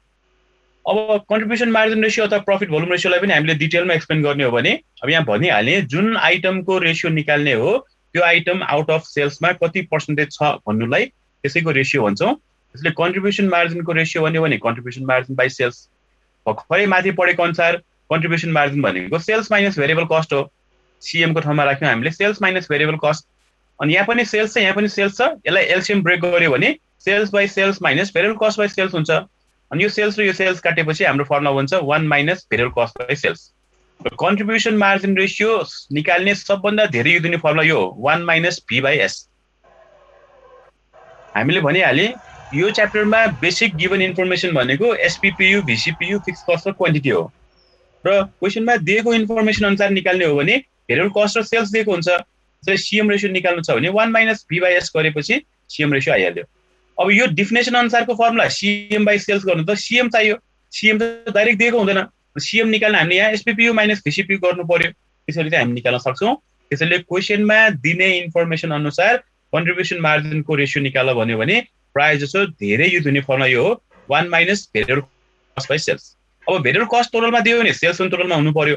Speaker 1: अब कन्ट्रिब्युसन मार्जिन रेशियो अथवा प्रफिट भोल्युम रेशियोलाई पनि हामीले डिटेलमा एक्सप्लेन गर्ने हो भने अब यहाँ भनिहालेँ जुन आइटमको रेशियो निकाल्ने हो त्यो आइटम आउट अफ सेल्समा कति पर्सेन्टेज छ भन्नुलाई त्यसैको रेशियो भन्छौं त्यसले कन्ट्रिब्युसन मार्जिनको रेशियो भन्यो भने कन्ट्रिब्युसन मार्जिन बाइ सेल्स भर्खरै माथि पढेको अनुसार कन्ट्रिब्युसन मार्जिन भनेको सेल्स माइनस भेरिएबल कस्ट हो सीएम को ठाउँमा राख्यौं हामीले सेल्स माइनस भेरिएबल कस्ट अनि यहाँ पनि सेल्स छ यहाँ पनि सेल्स छ यसलाई एलसीएम ब्रेक गर्यो भने sales by sales minus variable cost by sales हुन्छ अनि यो सेल्स र यो सेल्स काटेपछि हाम्रो फर्मुला हुन्छ 1 minus variable cost by sales र कन्ट्रिब्युसन मार्जिन रेशियो निकाल्ने सबभन्दा धेरै युज हुने फर्मुला यो 1 माइनस भी बाइ एस हामीले भनिहाले यो च्याप्टरमा बेसिक गिवन इन्फर्मेसन भनेको एसपीपीयू भीसीपीयू फिक्स कस्ट र क्वान्टिटी हो र क्वेशनमा दिएको इन्फर्मेसन अनुसार निकाल्ने हो भने भेरिएबल कस्ट र सेल्स दिएको हुन्छ जसले सीएम रेशियो निकाल्नु छ भने 1 माइनस भी बाइ एस गरेपछि सीएम रेशियो आइहाल्यो अब यो डिफिनेसन अनुसारको फर्मुला सीएम बाइ सेल्स गर्नु त सीएम चाहियो सीएम त डाइरेक्ट दिएको हुँदैन सीएम निकाल्न हामीले यहाँ एसपीपीयू माइनस भीसीपीयू गर्नु पर्यो त्यसरी चाहिँ हामी निकाल्न सक्छौं त्यसैले क्वेशनमा दिने इन्फर्मेसन अनुसार कन्ट्रिब्युसन मार्जिनको रेशियो निकाल्न भन्यो भने प्राय जसो धेरै युज हुने फर्मुला यो हो 1 minus variable cost by sales अब भेरिएबल कस्ट टोटलमा दियो भने सेल्स पनि टोटलमा हुनु पर्यो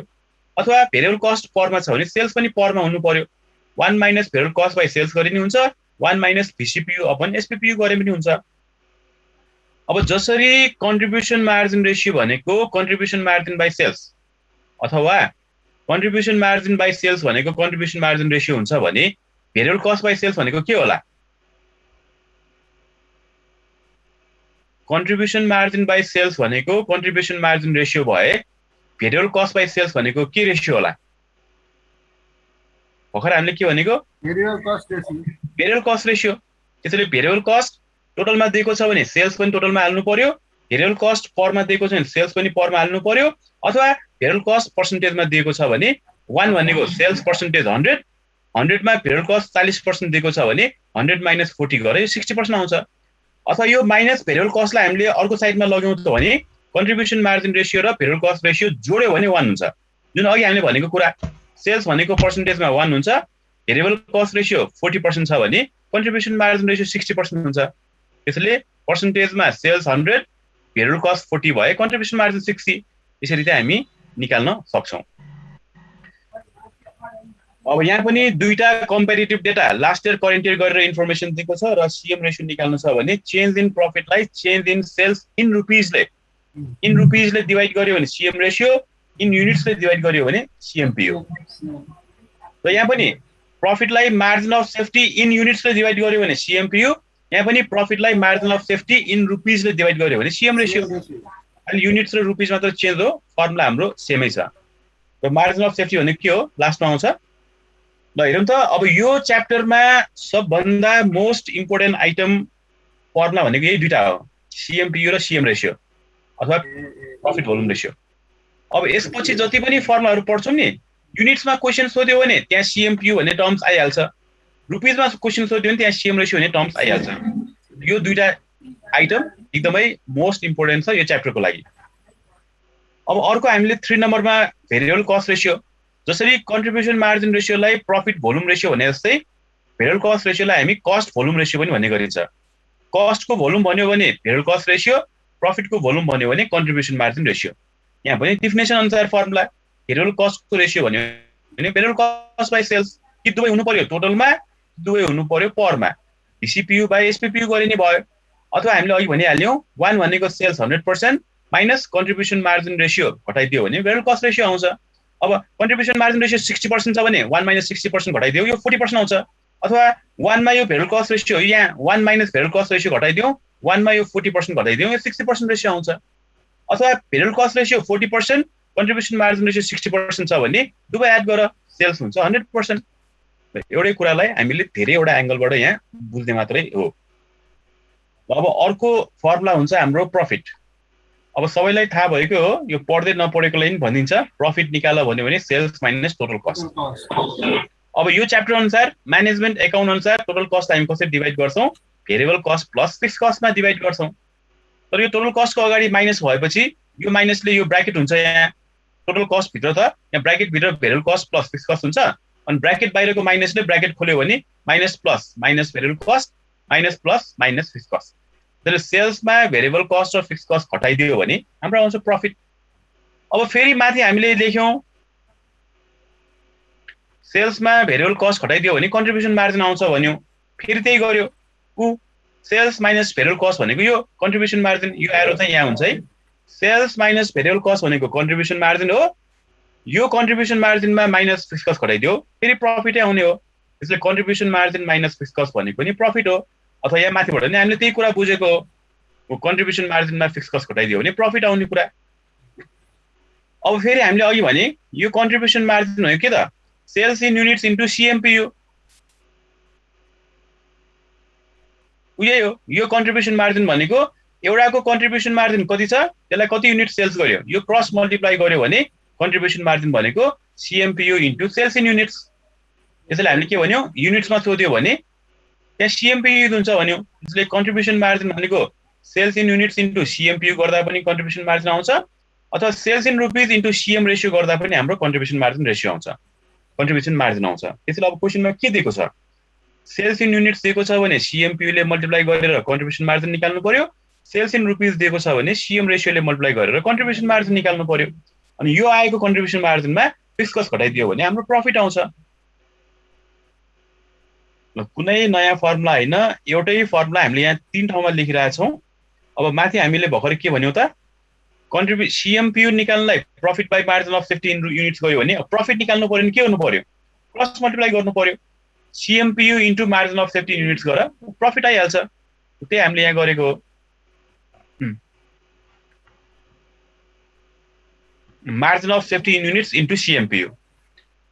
Speaker 1: अथवा भेरिएबल कस्ट परमा छ भने सेल्स पनि परमा हुनु पर्यो 1 minus variable cost by sales गरे नि हुन्छ 1 माइनस भीसीपीयू अपन एसपीपीयू गरे पनि हुन्छ अब जसरी कन्ट्रिब्युसन मार्जिन रेशियो भनेको कन्ट्रिब्युसन मार्जिन बाइ सेल्स अथवा कन्ट्रिब्युसन मार्जिन बाइ सेल्स भनेको कन्ट्रिब्युसन मार्जिन रेशियो हुन्छ भने भेरिएबल कस्ट बाइ सेल्स भनेको के होला? कन्ट्रिब्युसन मार्जिन बाइ सेल्स भनेको कन्ट्रिब्युसन मार्जिन रेशियो भए भेरिएबल कस्ट बाइ सेल्स भनेको के रेशियो होला? भर्खर हामीले के भनेको? Variable cost ratio. त्यसैले भेरिएबल कस्ट टोटलमा दिएको छ भने सेल्स पनि टोटलमा हाल्नु पर्यो, भेरिएबल कस्ट परमा दिएको छ भने सेल्स पनि परमा हाल्नु पर्यो, अथवा भेरिएबल कस्ट पर्सेन्टेजमा दिएको छ भने 1 भनेको सेल्स पर्सेन्टेज 100, 100 मा भेरिएबल कस्ट 40% दिएको छ भने 100 माइनस 40 गरे 60% आउँछ। अथवा यो माइनस भेरिएबल कस्टलाई हामीले अर्को साइडमा लग्यौं त भने कन्ट्रिब्युसन मार्जिन रेशियो र भेरिएबल कस्ट रेशियो जोड्यो भने 1 हुन्छ। जुन अघि हामीले भनेको कुरा, सेल्स भनेको पर्सेन्टेजमा 1 हुन्छ, भेरिएबल कस्ट रेशियो 40% छ भने कन्ट्रिब्युसन मार्जिन रेशियो 60% हुन्छ। त्यसैले पर्सेन्टेजमा सेल्स 100, भेरिएबल कस्ट 40 भए कन्ट्रिब्युसन मार्जिन 60। यसरी चाहिँ हामी निकाल्न सक्छौं। अब यहाँ पनि दुईटा comparative data last year current year गरेर इन्फर्मेसन दिएको छ र सीएम रेशियो निकाल्नु छ भने चेन्ज इन प्रॉफिटलाई चेन्ज इन सेल्स इन रुपीजले डिवाइड गर्यो भने सीएम रेशियो, इन युनिट्सले डिवाइड गर्यो भने सीएमपीयू। र यहाँ पनि प्रॉफिटलाई मार्जिन अफ सेफ्टी इन युनिट्सले डिवाइड गर्यो भने सीएमपीयू, यहाँ पनि प्रॉफिटलाई मार्जिन अफ सेफ्टी इन रुपीजले डिवाइड गर्यो भने सीएम रेशियो। अनि युनिट्स र रुपीज मात्र चेन्ज हो, फर्मुला हाम्रो सेमै छ। र मार्जिन अफ सेफ्टी भनेको के हो लास्टमा आउँछ। ल हेरौँ त, अब यो च्याप्टरमा सबभन्दा मोस्ट इम्पोर्टेन्ट आइटम फर्मुला भनेको यही दुईटा हो, सीएमपीयू र सीएम रेशियो अथवा प्रॉफिट भोल्युम रेशियो। अब यसपछि जति पनि फर्मुलाहरू पढ्छौँ नि, युनिट्समा क्वेशन सोध्यो भने त्यहाँ सीएमपीयू भन्ने टर्म्स आइहाल्छ, रुपीजमा क्वेशन सोध्यो भने त्यहाँ सीएम रेशियो भन्ने टर्म्स आइहाल्छ। यो दुईटा आइटम एकदमै मोस्ट इम्पोर्टेन्ट छ यो च्याप्टरको लागि। अब अर्को हामीले 3 नम्बरमा भेरिएबल कस्ट रेशियो, जसरी कन्ट्रिब्युसन मार्जिन रेशियोलाई प्रॉफिट भोल्युम रेशियो भने जस्तै भेरिएबल कस्ट रेशियोलाई हामी कस्ट भोल्युम रेशियो पनि भन्ने गरिन्छ। कस्टको भोल्युम भन्यो भने भेरिएबल कस्ट रेशियो, प्रॉफिटको भोल्युम भन्यो भने कन्ट्रिब्युसन मार्जिन रेशियो। यहाँ पनि डेफिनेसन अनुसार फर्मुला भेरिएबल कस्टको रेशियो भन्यो भने भेरिएबल कस्ट बाइ सेल्स, कि दुवै हुनु पर्यो टोटलमा, दुवै हुनु पर्यो परमा, बीसीपीयू बाइ एसपीपीयू गरे नि भयो। अथवा हामीले अघि भनिहाल्यौं 1 भनेको sales 100% minus contribution margin ratio घटाइदियो भने भेरिएबल कस्ट रेशियो आउँछ। अब कन्ट्रिब्युसन मार्जिन रेशियो 60% छ भने 1 माइनस 60% घटाइदियो यो 40% आउँछ। अथवा 1 मा यो भेरिएबल कस्ट रेशियो, यहाँ 1 माइनस भेरिएबल कस्ट रेशियो घटाइदियो, 1 मा यो 40% घटाइदियो यो 60% रेशियो आउँछ। अथवा variable cost ratio 40%, contribution margin ratio 60% छ भने दुवै एड गर सेल्स हुन्छ 100%। एउटै कुरालाई हामीले धेरैवटा एंगलबाट यहाँ बुझ्ने मात्रै हो। अब अर्को फर्मुला हुन्छ हाम्रो प्रॉफिट। अब सबैलाई थाहा भएको हो, यो पढ्दै नपढेकोलाई पनि भनिन्छ, प्रॉफिट निकाल भन्यो भने सेल्स माइनस टोटल कस्ट। अब यो च्याप्टर अनुसार म्यानेजमेन्ट एकाउन्ट अनुसार टोटल कस्ट हामी कसरी डिवाइड गर्छौं, variable cost plus fix कस्टमा divide गर्छौं। तर यो टोटल कस्टको अगाडि माइनस भएपछि यो माइनसले यो ब्र्याकेट हुन्छ, यहाँ टोटल कस्ट भित्र त यहाँ ब्र्याकेट भित्र variable cost plus fix cost हुन्छ, अनि ब्र्याकेट बाहिरको माइनसले ब्र्याकेट खोल्यो भने minus plus minus variable cost minus plus minus fix cost. त्यसले सेल्समा भेरिएबल कस्ट र फिक्स कस्ट घटाइदियो भने हाम्रो आउँछ प्रॉफिट। अब फेरि माथि हामीले लेख्यौं सेल्समा भेरिएबल कस्ट घटाइदियो भने कन्ट्रिब्युसन मार्जिन आउँछ भन्यौ, फेरि त्यही गर्यो, सेल्स माइनस भेरिएबल कस्ट भनेको यो कन्ट्रिब्युसन मार्जिन, यो एरो चाहिँ यहाँ हुन्छ है। सेल्स माइनस भेरिएबल कस्ट भनेको कन्ट्रिब्युसन मार्जिन हो, यो कन्ट्रिब्युसन मार्जिनमा माइनस फिक्स कस्ट घटाइदियो फेरि प्रॉफिटै आउने हो। त्यसले contribution margin minus fix cost भनेको नि प्रॉफिट हो। अथवा यहाँ माथिबाट नि हामीले त्यही कुरा बुझेको हो, कन्ट्रिब्युसन मार्जिनमा फिक्स कस्ट घटाइदियो भने प्रॉफिट आउने कुरा। अब फेरि हामीले अघि भने यो कन्ट्रिब्युसन मार्जिन हो के त, सेल्स इन युनिट्स इन्टु सीएमपीयू, उही हो। यो कन्ट्रिब्युसन मार्जिन भनेको एउटाको कन्ट्रिब्युसन मार्जिन कति छ, त्यसलाई कति युनिट सेल्स गर्यो, यो क्रस मल्टिप्लाई गर्यो भने कन्ट्रिब्युसन मार्जिन भनेको सीएमपीयू इन्टु सेल्स इन युनिट्स। त्यसैले हामीले के भन्यौ, युनिट्समा सोध्यो भने त्यहाँ सीएमपीयू हुन्छ भन्यौ। त्यसले कन्ट्रिब्युसन मार्जिन भनेको sales in units into CMPU गर्दा पनि कन्ट्रिब्युसन मार्जिन आउँछ, अथवा sales in rupees into CM ratio गर्दा पनि हाम्रो कन्ट्रिब्युसन मार्जिन रेशियो आउँछ, कन्ट्रिब्युसन मार्जिन आउँछ। त्यसैले अब क्वेशनमा के दिएको छ, सेल्स इन युनिट्स दिएको छ भने सीएमपीयू ले मल्टिप्लाई गरेर कन्ट्रिब्युसन मार्जिन निकाल्नु पर्यो, सेल्स इन रुपीज दिएको छ भने सीएम रेशियोले मल्टिप्लाई गरेर कन्ट्रिब्युसन मार्जिन निकाल्नु पर्यो। अनि यो आएको कन्ट्रिब्युसन मार्जिनमा फिक्स कस्ट घटाइदियो भने हाम्रो प्रॉफिट आउँछ। कुनै नयाँ फर्मुला हैन, एउटै फर्मुला हामीले यहाँ 3 ठाउँमा लेखिरहेका छौं। अब माथि हामीले भर्खर के भन्यौ त, CMPU निकाल्नलाई profit by margin of safety in units गयो भने प्रफिट निकाल्नु पर्यो भने के गर्नु पर्यो क्रस मल्टिप्लाई गर्नु पर्यो CMPU into margin of safety units गर प्रफिट आइहाल्छ त्यही हामीले यहाँ गरेको हो margin of safety in units into CMPU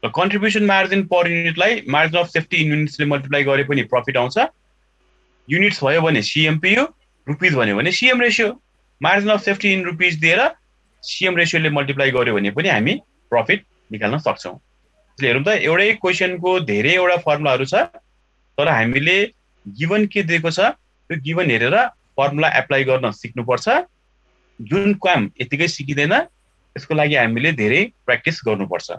Speaker 1: र कन्ट्रिब्युसन मार्जिन पर युनिटलाई मार्जिन अफ सेफ्टी इन युनिट्सले मल्टिप्लाई गरे पनि प्रफिट आउँछ युनिट्स भयो भने CMPU रुपीज भन्यो भने CM ratio margin of safety in rupees दिएर CM रेशियोले मल्टिप्लाई गर्यो भने पनि हामी प्रफिट निकाल्न सक्छौं त्यसले हेरौँ त एउटै क्वेशनको धेरैवटा फर्मुलाहरू छ तर हामीले गिवन के दिएको छ त्यो गिवन हेरेर फर्मुला एप्लाई गर्न सिक्नुपर्छ जुन काम यतिकै सिकिदैन त्यसको लागि हामीले धेरै प्र्याक्टिस गर्नुपर्छ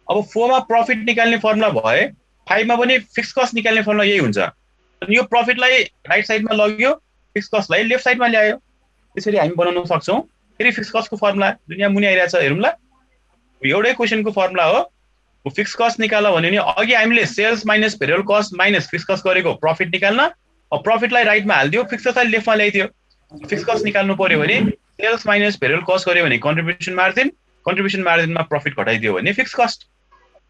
Speaker 1: अब 4 मा प्रफिट निकाल्ने फर्मुला भए 5 मा पनि फिक्स कस्ट निकाल्ने फर्मुला यही हुन्छ अनि यो प्रफिटलाई राइट साइडमा लग्यो फिक्स कस्टलाई लेफ्ट साइडमा ल्यायो त्यसरी हामी बनाउन सक्छौं फेरि फिक्स कस्टको फर्मुला दुनिया मुनि आइराछ हेरौँ ल एउटै क्वेशनको फर्मुला हो फिक्स कस्ट निकाल्न भन्यो भने अघि हामीले sales minus payroll cost minus fix cost गरेको प्रफिट निकाल्न अब प्रफिटलाई राइटमा हाल्दियो फिक्स कस्टलाई लेफ्टमा ल्याइदियो फिक्स कस्ट निकाल्नु पर्यो भने सेल्स माइनस पेरोल कस्ट गर्यो भने कन्ट्रिब्युसन मार्जिनमा प्रफिट घटाइदियो भने फिक्स कस्ट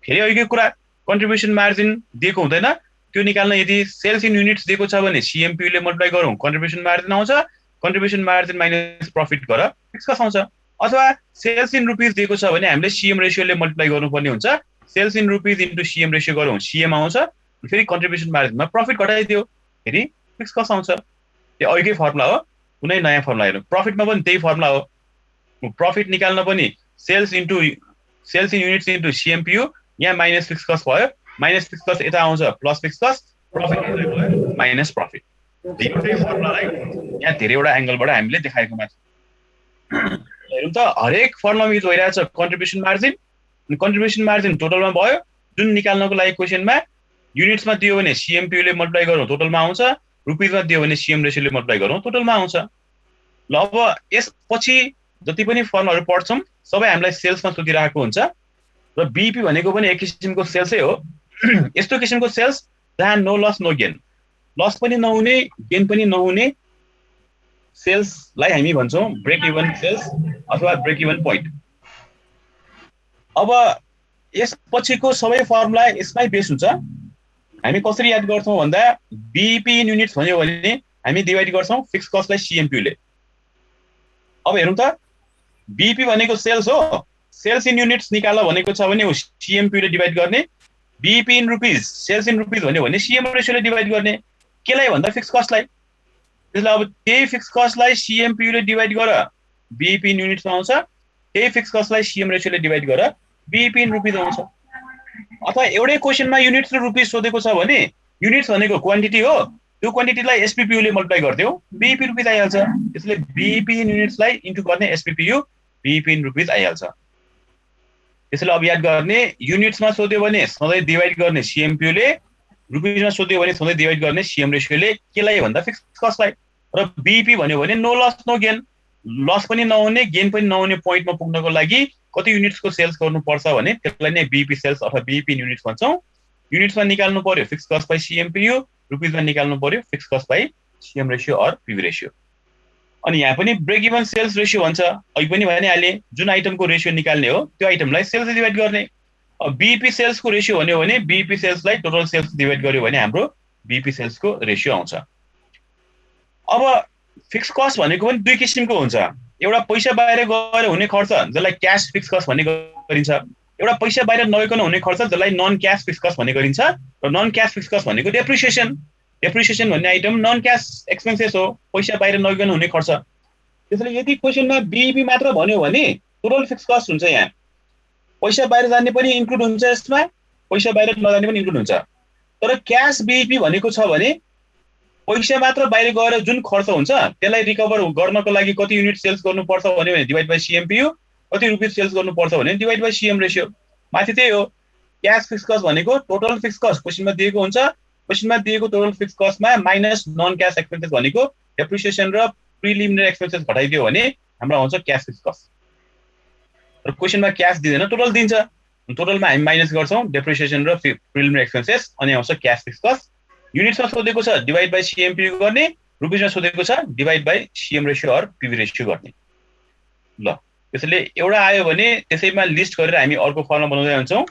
Speaker 1: फेरि अघिको कुरा कन्ट्रिब्युसन मार्जिन दिएको हुँदैन त्यो निकाल्न यदि सेल्स इन युनिट्स दिएको छ भने CMPU ले मल्टिप्लाई गरौँ कन्ट्रिब्युसन मार्जिन आउँछ कन्ट्रिब्युसन मार्जिन माइनस प्रफिट गर फिक्स कस्ट आउँछ अथवा सेल्स इन रुपीज दिएको छ भने हामीले CM रेशियोले मल्टिप्लाई गर्नुपर्ने हुन्छ sales in rupees into CM ratio गरौँ CM आउँछ फेरि कन्ट्रिब्युसन मार्जिनमा प्रफिट घटाइदियो फेरि फिक्स कस्ट आउँछ त्यो अघिकै फर्मुला हो कुनै नयाँ फर्मुला हेरौँ प्रफिटमा पनि त्यही फर्मुला हो प्रफिट निकाल्न पनि sales in units into CMPU यहाँ माइनस फिक्स कस्ट भयो माइनस फिक्स कस्ट यता आउँछ plus fix cost profit minus profit एउटै फर्मुलालाई यहाँ धेरैवटा एंगलबाट हामीले देखाएको मात्र हेरौँ त हरेक फर्मुलामा युज भइरहेछ कन्ट्रिब्युसन मार्जिन टोटलमा भयो जुन निकाल्नको लागि क्वेशनमा युनिट्समा दियो भने CMPU ले मल्टिप्लाई गरौँ टोटलमा आउँछ रुपीजमा दियो भने CM रेशियोले मल्टिप्लाई गरौँ टोटलमा आउँछ ल अब यसपछि जति पनि फर्मुलाहरू पढ्छौं सबै हामीलाई सेल्समा सोधिरहेको हुन्छ र बीईपी भनेको पनि एक किसिमको सेल्सै हो यस्तो किसिमको सेल्स जहाँ no loss no gain loss पनि नहुने गेन पनि नहुने सेल्सलाई हामी भन्छौं ब्रेक इभन सेल्स अथवा ब्रेक इभन पोइन्ट अब यसपछिको सबै फर्मुला यसमै बेस हुन्छ हामी कसरी याद गर्छौं भन्दा बीईपी इन युनिट्स भन्यो भने हामी डिवाइड गर्छौं फिक्स कस्टलाई CMPU ले अब हेरौँ त बीईपी भनेको सेल्स हो सेल्स इन युनिट्स निकाल्न भनेको छ भने CMPU ले डिवाइड गर्ने BEP in rupees sales in rupees भन्यो भने CM रेशियोले डिवाइड गर्ने केलाई भन्दा फिक्स कस्टलाई त्यसले अब त्यही फिक्स कस्टलाई CMPU ले डिवाइड गर बीईपी इन युनिट्समा आउँछ त्यही फिक्स कस्टलाई CM रेशियोले डिवाइड गर बीईपी इन रुपीज आउँछ अथवा एउटै क्वेशनमा युनिट्स र रुपीज सोधेको छ भने युनिट्स भनेको क्वान्टिटी हो त्यो क्वान्टिटीलाई SPPU ले मल्टिप्लाई गर्दियौ बीईपी रुपीज आइहाल्छ त्यसले बीईपी इन युनिट्सलाई इन्टु गर्ने SPPU बीईपी इन रुपीज आइहाल्छ त्यसैले अब याद गर्ने युनिट्समा सोध्यो भने सधैँ डिवाइड गर्ने CMPU ले रुपीजमा सोध्यो भने सधैँ डिवाइड गर्ने CM रेशियोले केलाई भन्दा फिक्स कस्टलाई र बीईपी भन्यो भने no loss no gain loss पनि नहुने गेन पनि नहुने पोइन्टमा पुग्नको लागि कति युनिट्सको सेल्स गर्नुपर्छ भने त्यसलाई नै बीईपी सेल्स अथवा बीईपी इन युनिट्स भन्छौं युनिट्समा निकाल्नु पर्यो फिक्स कस्ट बाइ CMPU रुपीजमा निकाल्नु पर्यो fix cost by CM ratio or PV ratio अनि यहाँ पनि ब्रेक इभन सेल्स रेशियो भन्छ अघि पनि भनिहाले जुन आइटमको रेशियो निकाल्ने हो त्यो आइटमलाई सेल्स डिवाइड गर्ने अब बीईपी सेल्सको रेशियो भन्यो भने बीईपी सेल्सलाई टोटल सेल्स डिवाइड गर्यो भने हाम्रो बीईपी सेल्सको रेशियो आउँछ अब फिक्स कस्ट भनेको पनि दुई किसिमको हुन्छ एउटा पैसा बाहिर गएर हुने खर्च जसलाई क्याश फिक्स कस्ट भन्ने गरिन्छ एउटा पैसा बाहिर नगइकन हुने खर्च जसलाई नन क्याश फिक्स कस्ट भन्ने गरिन्छ र नन क्याश फिक्स कस्ट भनेको डेप्रिसिएसन भन्ने आइटम नन क्याश एक्सपेन्सेस हो पैसा बाहिर नगइकन हुने खर्च त्यसैले यदि क्वेशनमा बीईपी मात्र भन्यो भने टोटल फिक्स कस्ट हुन्छ यहाँ पैसा बाहिर जाने पनि इन्क्लुड हुन्छ यसमा पैसा बाहिर नजाने पनि इन्क्लुड हुन्छ तर क्याश बीईपी भनेको छ भने पैसा मात्र बाहिर गएर जुन खर्च हुन्छ त्यसलाई रिकभर गर्नको लागि कति युनिट सेल्स गर्नुपर्छ भने डिवाइड बाइ CMPU कति रुपीज सेल्स गर्नुपर्छ भने डिवाइड बाइ CM रेशियो माथि त्यही हो क्याश फिक्स कस्ट भनेको टोटल फिक्स कस्ट क्वेशनमा दिएको हुन्छ क्वेशनमा दिएको total fix कस्टमा minus non cash expenses भनेको डेप्रिसिएसन र प्रिलिमिनरी एक्सपेन्सेस घटाइदियो भने हाम्रो आउँछ क्याश फिक्स कस्ट र क्वेशनमा क्याश दिदैन टोटल दिन्छ टोटलमा हामी माइनस गर्छौं डेप्रिसिएसन र प्रिलिमिनरी एक्सपेन्सेस अनि आउँछ क्याश फिक्स कस्ट युनिट्समा सोधेको छ डिवाइड बाइ CMPU गर्ने रुपीजमा सोधेको छ divide by CM ratio or PV ratio गर्ने ल त्यसैले एउटा आयो भने त्यसैमा लिस्ट गरेर हामी अर्को फर्मुला बनाउँदै जान्छौँ।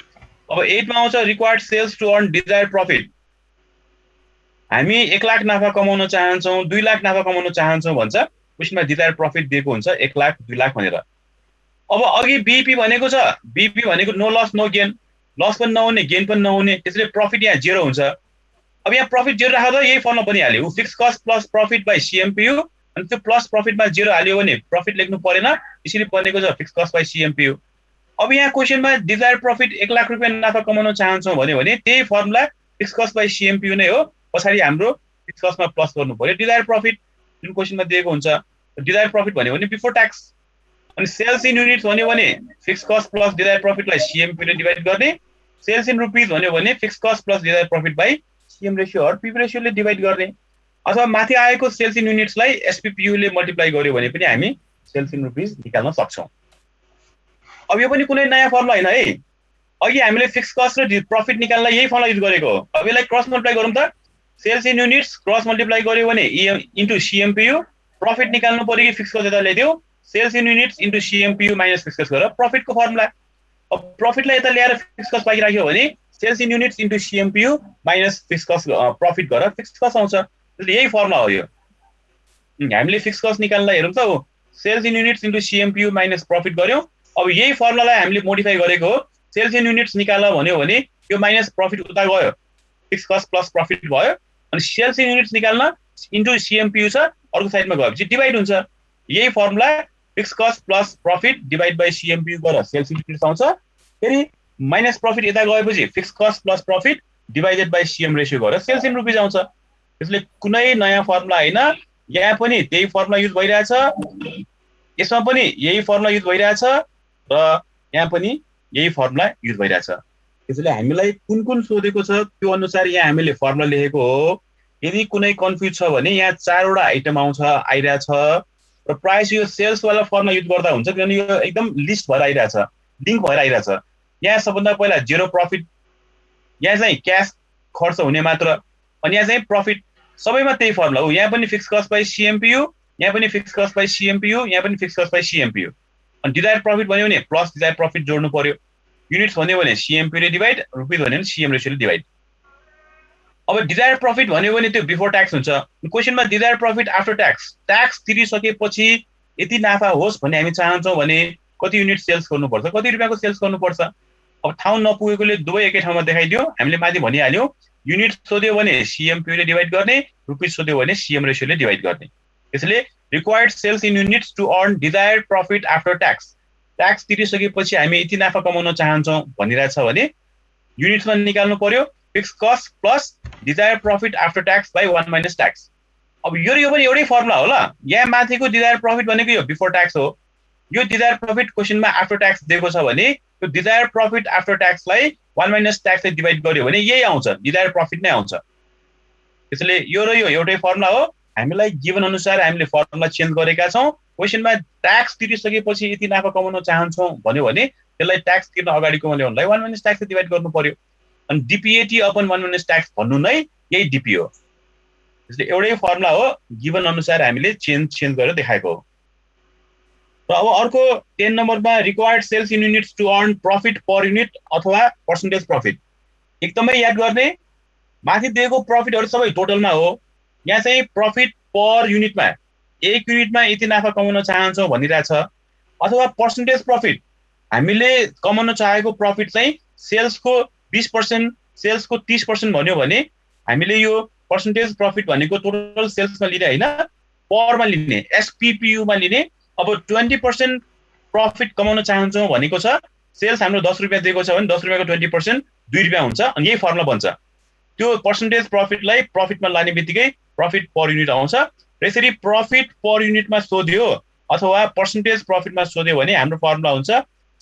Speaker 1: अब 8 मा आउँछ required sales to earn desired profit. हामी 1 लाख नाफा कमाउन चाहन्छौँ, 2 लाख नाफा कमाउन चाहन्छौँ भन्छ, उसमा डिजायर्ड प्रफिट दिएको हुन्छ 1 लाख 2 लाख भनेर। अब अघि बीपी भनेको छ, बीपी भनेको no loss no gain, loss पनि नहुने गेन पनि नहुने, त्यसैले प्रफिट यहाँ 0 हुन्छ। अब यहाँ प्रफिट 0 राख्दा यही फर्मुला बनिहाल्यो, fix cost plus profit by CMPU, अनि त्यो प्लस प्रफिटमा 0 हाल्यो भने प्रफिट लेख्नु परेन, यसरी बनेको छ फिक्स कस्ट बाइ सीएमपीयू। अब यहाँ क्वेशनमा डिजायर्ड प्रफिट 1 लाख रुपैयाँ नाफा कमाउन चाहन्छौँ भने त्यही फर्मुला फिक्स कस्ट बाइ सीएमपीयू नै हो, पछाडि हाम्रो फिक्स कस्टमा प्लस गर्नु पर्यो डिजायर्ड प्रफिट जुन क्वेशनमा दिएको हुन्छ। डिजायर्ड प्रफिट भन्यो भने बिफोर ट्याक्स, अनि सेल्स इन युनिट्स भन्यो भने फिक्स कस्ट प्लस डिजायर्ड प्रफिटलाई सीएमपी ले डिवाइड गर्ने, सेल्स इन रुपीज भन्यो भने fix cost plus desired profit by CM ratio or PV रेशियोले डिवाइड गर्ने, अथवा माथि आएको सेल्स इन युनिट्सलाई एसपीपीयू ले मल्टिप्लाई गर्यो भने पनि हामी सेल्स इन रुपीज निकाल्न सक्छौँ। अब यो पनि कुनै नयाँ फर्मुला हैन है, अघि हामीले फिक्स कस्ट र प्रफिट निकाल्नलाई यही फर्मुला युज गरेको हो। अब यसलाई क्रस मल्टिप्लाई गरौँ त, sales in units cross multiply गर्यो भने इन्टु सीएमपीयू, प्रफिट निकाल्नु पर्यो कि फिक्स कस्ट यता ल्याइदियो, sales in units into CMPU minus fix cost गरेर प्रफिटको फर्मुला। अब प्रफिटलाई यता ल्याएर फिक्स कस्ट बाँकी राख्यो भने sales in units into CMPU minus fix cost profit गरेर फिक्स कस्ट आउँछ। त्यसले यही फर्मुला हो यो। हामीले फिक्स कस्ट निकाल्न हेरौँ त, हो sales in units into CMPU minus profit गर्यौँ। अब यही फर्मुलालाई हामीले मोडिफाई गरेको हो, सेल्स इन युनिट्स निकाल्न भन्यो भने यो माइनस प्रफिट उता गयो, फिक्स कस्ट प्लस प्रफिट भयो, अनि सेल्स इन युनिट्स निकाल्न इन्टु सीएमपीयू छ अर्को साइडमा गएपछि डिवाइड हुन्छ। यही formula fix cost plus profit divide by CMPU गरेर सेल्स इन युनिट्स आउँछ। फेरि माइनस प्रफिट यता गएपछि fix cost plus profit divided by CM ratio गरेर सेल्स इन रुपीज आउँछ। त्यसले कुनै नयाँ फर्मुला हैन, यहाँ पनि त्यही फर्मुला युज भइरहेछ, यसमा पनि यही फर्मुला युज भइरहेछ र यहाँ पनि यही फर्मुला युज भइरहेछ। त्यसैले हामीलाई कुन कुन सोधेको छ त्यो अनुसार यहाँ हामीले फर्मुला लेखेको हो। यदि कुनै कन्फ्युज छ भने यहाँ 4 वटा आइटम आइरहेछ र प्रायः यो सेल्स वाला फर्मुला युज गर्दा हुन्छ, किनभने यो एकदम लिस्ट भएर आइरहेछ, लिङ्क भएर आइरहेछ। यहाँ सबभन्दा पहिला 0 प्रफिट, यहाँ चाहिँ क्याश खर्च हुने मात्र, अनि यहाँ चाहिँ प्रफिट, सबैमा त्यही फर्मुला हो। यहाँ पनि फिक्स कस्ट बाइ सीएमपीयू, यहाँ पनि फिक्स कस्ट बाइ सीएमपीयू, यहाँ पनि फिक्स कस्ट बाइ सीएमपीयू। अनि डिजायर्ड प्रफिट भन्यो भने प्लस डिजायर्ड प्रफिट जोड्नु पर्यो, युनिट्स भन्यो भने सीएमपी ले डिवाइड, रुपीज भन्यो भने सीएम रेशियोले डिवाइड। अब डिजायर्ड प्रफिट भन्यो भने त्यो बिफोर ट्याक्स हुन्छ। क्वेशनमा desired profit after tax, tax तिरिसकेपछि यति नाफा होस् भन्ने हामी चाहन्छौँ भने कति युनिट सेल्स गर्नुपर्छ, कति रुपियाँको सेल्स गर्नुपर्छ। अब ठाउँ नपुगेकोले दुवै एकै ठाउँमा देखाइदियो, हामीले माथि भनिहाल्यौँ, युनिट सोध्यो भने सीएमपी ले डिवाइड गर्ने, रुपीज सोध्यो भने सीएम रेशियोले डिवाइड गर्ने। त्यसैले required sales in units to earn desired profit after tax, tax तिरिसकेपछि हामी यति नाफा कमाउन चाहन्छौँ भनिरहेछ भने युनिट्समा निकाल्नु पर्यो fix cost plus desired profit after tax by 1 minus tax. अब यो पनि एउटै फर्मुला हो ल। यहाँ माथिको डिजायर्ड प्रफिट भनेको यो बिफोर ट्याक्स हो, यो डिजायर्ड प्रफिट क्वेशनमा आफ्टर ट्याक्स दिएको छ भने त्यो डिजायर्ड प्रफिट आफ्टर ट्याक्सलाई 1 माइनस ट्याक्सले डिवाइड गर्यो भने यही आउँछ, डिजायर्ड प्रफिट नै आउँछ। त्यसैले यो र यो एउटै फर्मुला हो। हामीलाई गिभन अनुसार हामीले फर्मुला चेन्ज गरेका छौँ। क्वेशनमा ट्याक्स तिरिसकेपछि यति नाफा कमाउन चाहन्छौँ भन्यो भने त्यसलाई ट्याक्स तिर्न अगाडिको ल्याउनलाई 1 माइनस ट्याक्सले डिवाइड गर्नु पर्यो, अनि डिपिएटी अपन 1 माइनस ट्याक्स भन्नु नै यही डिपी हो। त्यसले एउटै फर्मुला हो, गिभन अनुसार हामीले चेन्ज गरेर देखाएको हो। र अब अर्को 10 नम्बरमा required sales in units to earn profit per unit अथवा पर्सेन्टेज प्रफिट। एकदमै याद गर्ने, माथि दिएको प्रफिटहरू सबै टोटलमा हो। यहाँ चाहिँ प्रफिट पर युनिटमा, एक युनिटमा यति नाफा कमाउन चाहन्छौँ भनिरहेछ, अथवा पर्सेन्टेज प्रफिट, हामीले कमाउन चाहेको प्रफिट चाहिँ सेल्सको 20%, सेल्सको 30% भन्यो भने हामीले यो पर्सेन्टेज प्रफिट भनेको टोटल सेल्समा लिने होइन, परमा लिने, एसपीपीयूमा लिने। अब 20% प्रफिट कमाउन चाहन्छौँ भनेको छ, सेल्स हाम्रो 10 रुपियाँ दिएको छ भने 10 रुपियाँको 20% 2 रुपियाँ हुन्छ, अनि यही फर्मुला बन्छ। त्यो पर्सेन्टेज प्रफिटलाई प्रफिटमा लाने बित्तिकै प्रफिट पर युनिट आउँछ। यसरी प्रफिट पर युनिटमा सोध्यो अथवा पर्सेन्टेज प्रफिटमा सोध्यो भने हाम्रो फर्मुला हुन्छ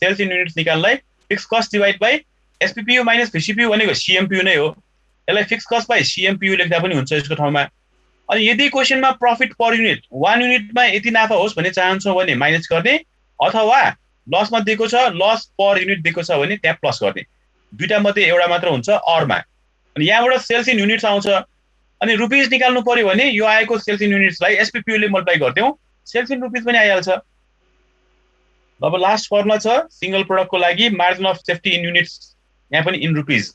Speaker 1: सेल्स इन युनिट्स निकाल्नलाई fix cost divide by SPPU minus VCPU भनेको सीएमपीयू नै हो। यसलाई फिक्स कस्ट बाइ सीएमपीयू लेख्दा पनि हुन्छ यसको ठाउँमा। अनि यदि क्वेशनमा प्रफिट पर युनिट 1 युनिटमा यति नाफा होस् भन्ने चाहन्छौँ भने माइनस गर्ने, अथवा लसमा दिएको छ, लस पर युनिट दिएको छ भने त्यहाँ प्लस गर्ने। दुईटा मध्ये एउटा मात्र हुन्छ अरमा। अनि यहाँबाट सेल्स इन युनिट्स आउँछ, अनि रुपीज निकाल्नु पर्यो भने यो आएको सेल्स इन युनिट्सलाई एसपीपीयू ले मल्टिप्लाई गर्दियौँ, सेल्स इन रुपीज पनि आइहाल्छ। अब लास्ट फर्मुला छ सिंगल प्रोडक्टको लागि margin of safety in units, यहाँ पनि इन रुपिज।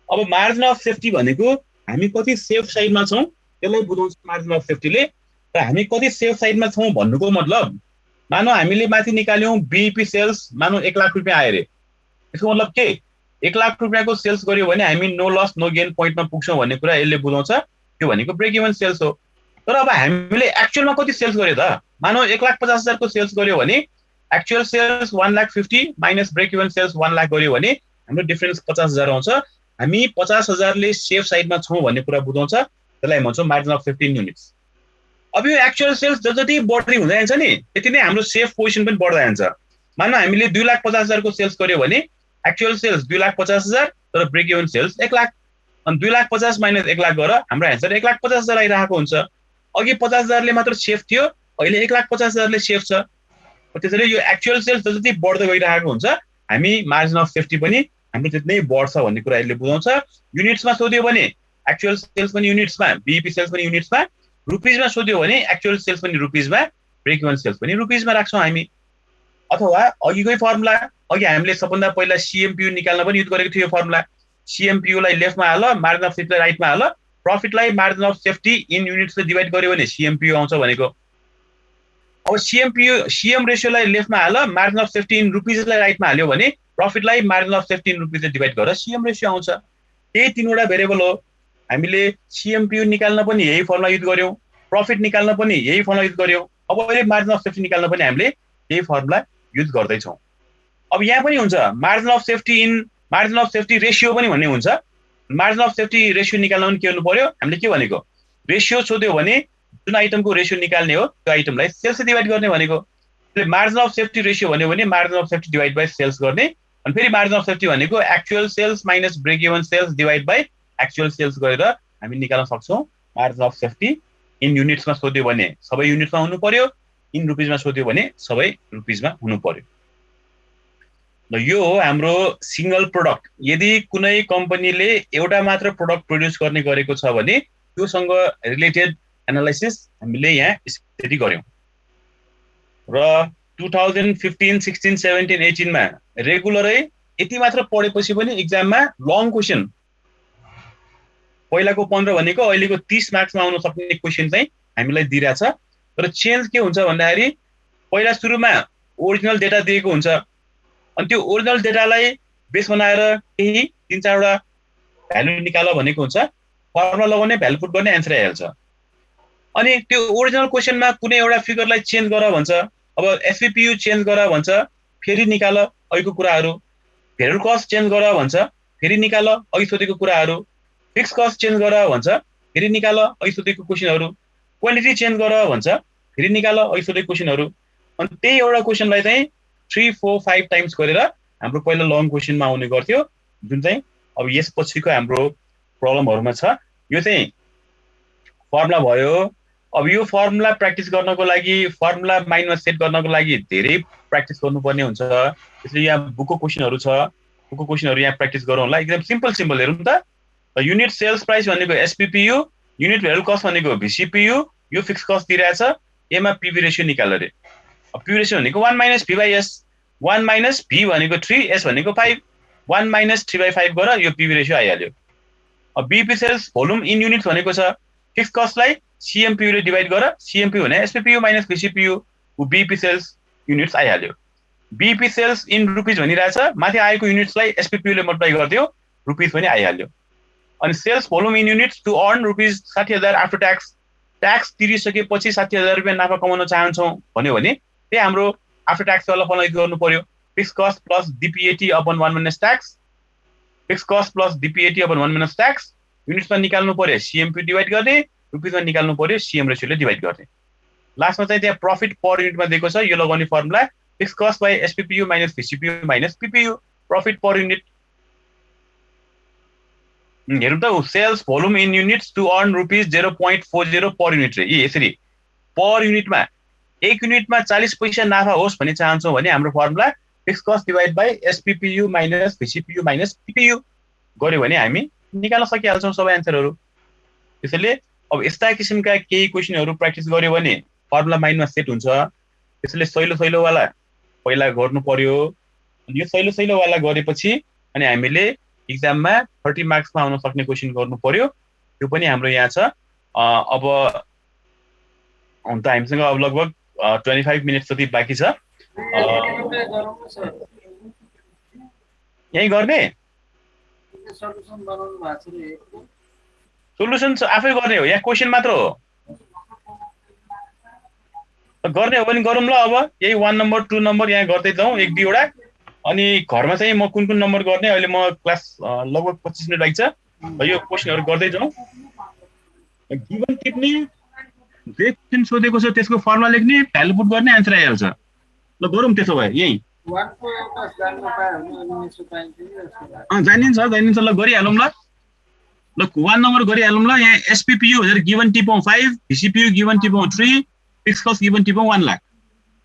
Speaker 1: अब मार्जिन अफ सेफ्टी भनेको हामी कति सेफ साइडमा छौँ त्यसलाई बुझाउँछ मार्जिन अफ सेफ्टीले। र हामी कति सेफ साइडमा छौँ भन्नुको मतलब मानौ हामीले माथि निकाल्यौँ बीईपी सेल्स मानौ 1 लाख रुपियाँ आयो रे, यसको मतलब के 1 लाख रुपियाँको सेल्स गर्यो भने हामी नो लस नो गेन पोइन्टमा पुग्छौँ भन्ने कुरा यसले बुझाउँछ। त्यो भनेको ब्रेक इभन सेल्स हो। तर अब हामीले एक्चुअलमा कति सेल्स गर्यो त? मानौ 1,50,000 को सेल्स गर्यो भने actual sales 1,50,000 minus break even sales 1 lakh गर्यो भने हाम्रो डिफरेन्स 50,000 आउँछ। हामी 50,000 ले सेफ साइडमा छौँ भन्ने कुरा बुझाउँछ, त्यसलाई भन्छौँ margin of safety in units. अब यो एक्चुअल सेल्स जति बढ्दै हुँदै जान्छ नि त्यति नै हाम्रो सेफ पोजिसन पनि बढ्दै जान्छ। मानौ हामीले 2,50,000 को सेल्स गर्यो भने एक्चुअल सेल्स 2,50,000 तर ब्रेक इभन सेल्स 1 लाख, अनि 2,50,000 माइनस 1 लाख गरेर हाम्रो एन्सर 1,50,000 आइरहेको हुन्छ। अघि 50,000 ले मात्र सेफ थियो, अहिले 1,50,000 ले सेफ छ। त्यसैले यो एक्चुअल सेल्स जति बढ्दै गइरहेको हुन्छ हामी मार्जिन अफ सेफ्टी पनि हाम्रो त्यति नै बढ्छ भन्ने कुरा यसले बुझाउँछ। युनिट्समा सोध्यो भने एक्चुअल सेल्स पनि युनिट्समा, बीईपी सेल्स पनि युनिट्समा, रुपिजमा सोध्यो भने एक्चुअल सेल्स पनि रुपिजमा, ब्रेक इभन सेल्स पनि रुपिजमा राख्छौँ हामी। अथवा अघिकै फर्मुला, अघि हामीले सबभन्दा पहिला सीएमपीयू निकाल्न पनि युज गरेको थियो यो फर्मुला। सीएमपीयू लाई लेफ्टमा हाल, मार्जिन अफ सेफ्टीलाई राइटमा हाल, प्रफिटलाई मार्जिन अफ सेफ्टी इन युनिट्सले डिभाइड गर्यो भने सीएमपीयू आउँछ भनेको। अब सीएम रेशियोलाई लेफ्टमा हाल, मार्जिन अफ सेफ्टी इन रुपिजलाई राइटमा हाल्यो भने प्रफिटलाई मार्जिन अफ सेफ्टी इन रुपिजले डिभाइड गरेर सीएम रेशियो आउँछ। यही तीनवटा भेरिएबल हो। हामीले सीएमपीयू निकाल्न पनि यही फर्मुला युज गर्यौँ, प्रफिट निकाल्न पनि यही फर्मुला युज गर्यौँ, अब अहिले मार्जिन अफ सेफ्टी निकाल्न पनि हामीले यही फर्मुला युज गर्दैछौँ। अब यहाँ पनि हुन्छ मार्जिन अफ सेफ्टी रेशियो पनि भन्ने हुन्छ। मार्जिन अफ सेफ्टी रेशियो निकाल्न पनि के गर्नु पर्यो, हामीले के भनेको रेशियो सोध्यो भने जुन आइटमको रेशियो निकाल्ने हो त्यो आइटमलाई सेल्सले डिभाइड गर्ने भनेको। मार्जिन अफ सेफ्टी रेशियो भन्यो भने margin of safety divide by sales गर्ने, अनि फेरि मार्जिन अफ सेफ्टी भनेको actual sales minus break even sales divide by actual sales गरेर हामी निकाल्न सक्छौँ मार्जिन अफ सेफ्टी। इन युनिट्समा सोध्यो भने सबै युनिट्समा हुनु पर्यो, इन रुपिजमा सोध्यो भने सबै रुपिजमा हुनु पर्यो। ल यो हो हाम्रो सिंगल प्रोडक्ट। यदि कुनै कम्पनीले एउटा मात्र प्रोडक्ट प्रड्युस गर्ने गरेको छ भने त्योसँग रिलेटेड एनालाइसिस हामीले यहाँ स्टडी गर्यौँ। र 2015, 16, 17, 18 मा रेगुलरै यति मात्र पढेपछि पनि एक्जाममा लङ क्वेसन, पहिलाको 15 भनेको अहिलेको 30 मार्क्समा आउन सक्ने क्वेसन चाहिँ हामीलाई दिइरहेछ। तर चेन्ज के हुन्छ भन्दाखेरि पहिला सुरुमा ओरिजिनल डेटा दिएको हुन्छ, अनि त्यो ओरिजिनल डेटालाई बेस बनाएर केही 3-4वटा भ्यालु निकाल भनेको हुन्छ, फर्मुला लगाउने भ्यालु पुट गर्ने एन्सर आइहाल्छ। अनि त्यो ओरिजिनल क्वेसनमा कुनै एउटा फिगरलाई चेन्ज गर भन्छ, अब एसपीपीयू चेन्ज गर भन्छ, फेरि निकाल अघिको कुराहरू, भेरिएबल कस्ट चेन्ज गर भन्छ, फेरि निकाल अघि सोधेको कुराहरू, फिक्स कस्ट चेन्ज गर भन्छ, फेरि निकाल अघि सोधेको क्वेसनहरू, क्वान्टिटी चेन्ज गर भन्छ, फेरि निकाल अघि सोधेको क्वेसनहरू। अनि त्यही एउटा क्वेसनलाई चाहिँ 3, 4, 5 टाइम्स गरेर हाम्रो पहिला लङ क्वेसनमा आउने गर्थ्यो, जुन चाहिँ अब यसपछिको हाम्रो प्रब्लमहरूमा छ। यो चाहिँ फर्मुला भयो। अब यो फर्मुला प्र्याक्टिस गर्नको लागि, फर्मुला माइन्डमा सेट गर्नको लागि धेरै प्र्याक्टिस गर्नुपर्ने हुन्छ। त्यसले यहाँ बुकको क्वेसनहरू छ, बुकको क्वेसनहरू यहाँ प्र्याक्टिस गरौँ होला। एकदम सिम्पल हेरौँ त। युनिट सेल्स प्राइस भनेको एसपीपीयू, युनिट भेरिएबल कस्ट भनेको भीसीपीयू, यो फिक्स कस्ट दिइरहेछ, एमा पीभी रेशियो निकाल्नु रे। पीभी रेशियो भनेको 1 minus V by S, 1 minus V भनेको 3, एस भनेको 5, 1 माइनस 3/5 गर यो पीभी रेशियो आइहाल्यो। अब BP sales volume in unit भनेको छ, फिक्स कस्टलाई सीएमपीयू ले डिभाइड गर, सीएमपीयू भने SPPU minus VCPU, BP sales units आइहाल्यो। बीपी सेल्स इन रुपिज भनिरहेछ, माथि आएको युनिट्सलाई एसपीपीयू ले मल्टिप्लाई गरिदियो, रुपिज पनि आइहाल्यो। अनि sales volume in units to earn rupees 60,000 after tax, tax तिरिसकेपछि 60,000 रुपियाँ नाफा कमाउन चाहन्छौँ भन्यो भने त्यही हाम्रो आफ्टर ट्याक्स वाला फर्मुला युज गर्नु पर्यो। Fix cost plus DPAT upon 1 minus tax, fix cost plus DPAT upon 1 minus tax, युनिट्समा निकाल्नु पर्यो सीएमपी डिभाइड गर्ने, रुपिजमा निकाल्नु पर्यो सीएम रेशियोले डिभाइड गर्ने। लास्टमा चाहिँ त्यहाँ प्रफिट पर युनिटमा दिएको छ, यो लगाउने formula fix cost by SPPU minus VCPU minus PPU, profit per unit. हेरौँ त, sales volume in units to earn rupees 0.40 per unit रे। यसरी पर युनिटमा, एक युनिटमा 40 पैसा नाफा होस् भन्ने चाहन्छौँ भने हाम्रो formula fix cost divide by SPPU minus VCPU minus PPU गर्यो भने हामी निकाल्न सकिहाल्छौँ सबै एन्सरहरू। त्यसैले अब यस्ता किसिमका केही क्वेसनहरू प्र्याक्टिस गर्यो भने फर्मुला माइन्डमा सेट हुन्छ। त्यसैले सहिलो वाला पहिला गर्नु पर्यो। यो सहिलो वाला गरेपछि अनि हामीले एक्जाममा 30 मार्क्समा आउन सक्ने क्वेसन गर्नु पर्यो। त्यो पनि हाम्रो यहाँ छ। अब हुन त हामीसँग अब लगभग 25 मिनट जति बाँकी छ। यही गर्ने सोलुसन आफै गर्ने हो, यहाँ क्वेसन मात्र हो। गर्ने हो भने गरौँ ल। अब यही 1 नम्बर 2 नम्बर यहाँ गर्दै जाउँ, 1-2 वटा। अनि घरमा चाहिँ म कुन नम्बर गर्ने, अहिले म क्लास लगभग 25 मिनट बाँकी छ। यो क्वेसनहरु गर्दै जाउँ। गिभन टिप्ने, जे क्वेसन सोधेको छ त्यसको फर्मुला लेख्ने, भ्यालु पुट गर्ने, आन्सर आइहाल्छ। ल गरौँ त्यसो भए। यही जानिन्छ ल, गरिहालौँ ल। 1 नम्बर गरिहालौँ ल। यहाँ एसपीपीयू भनेर गिभन टिपौँ 5, भीसीपीयू गिभन टिपौँ 3, फिक्स कस्ट गिभन टिपौँ 1 लाख।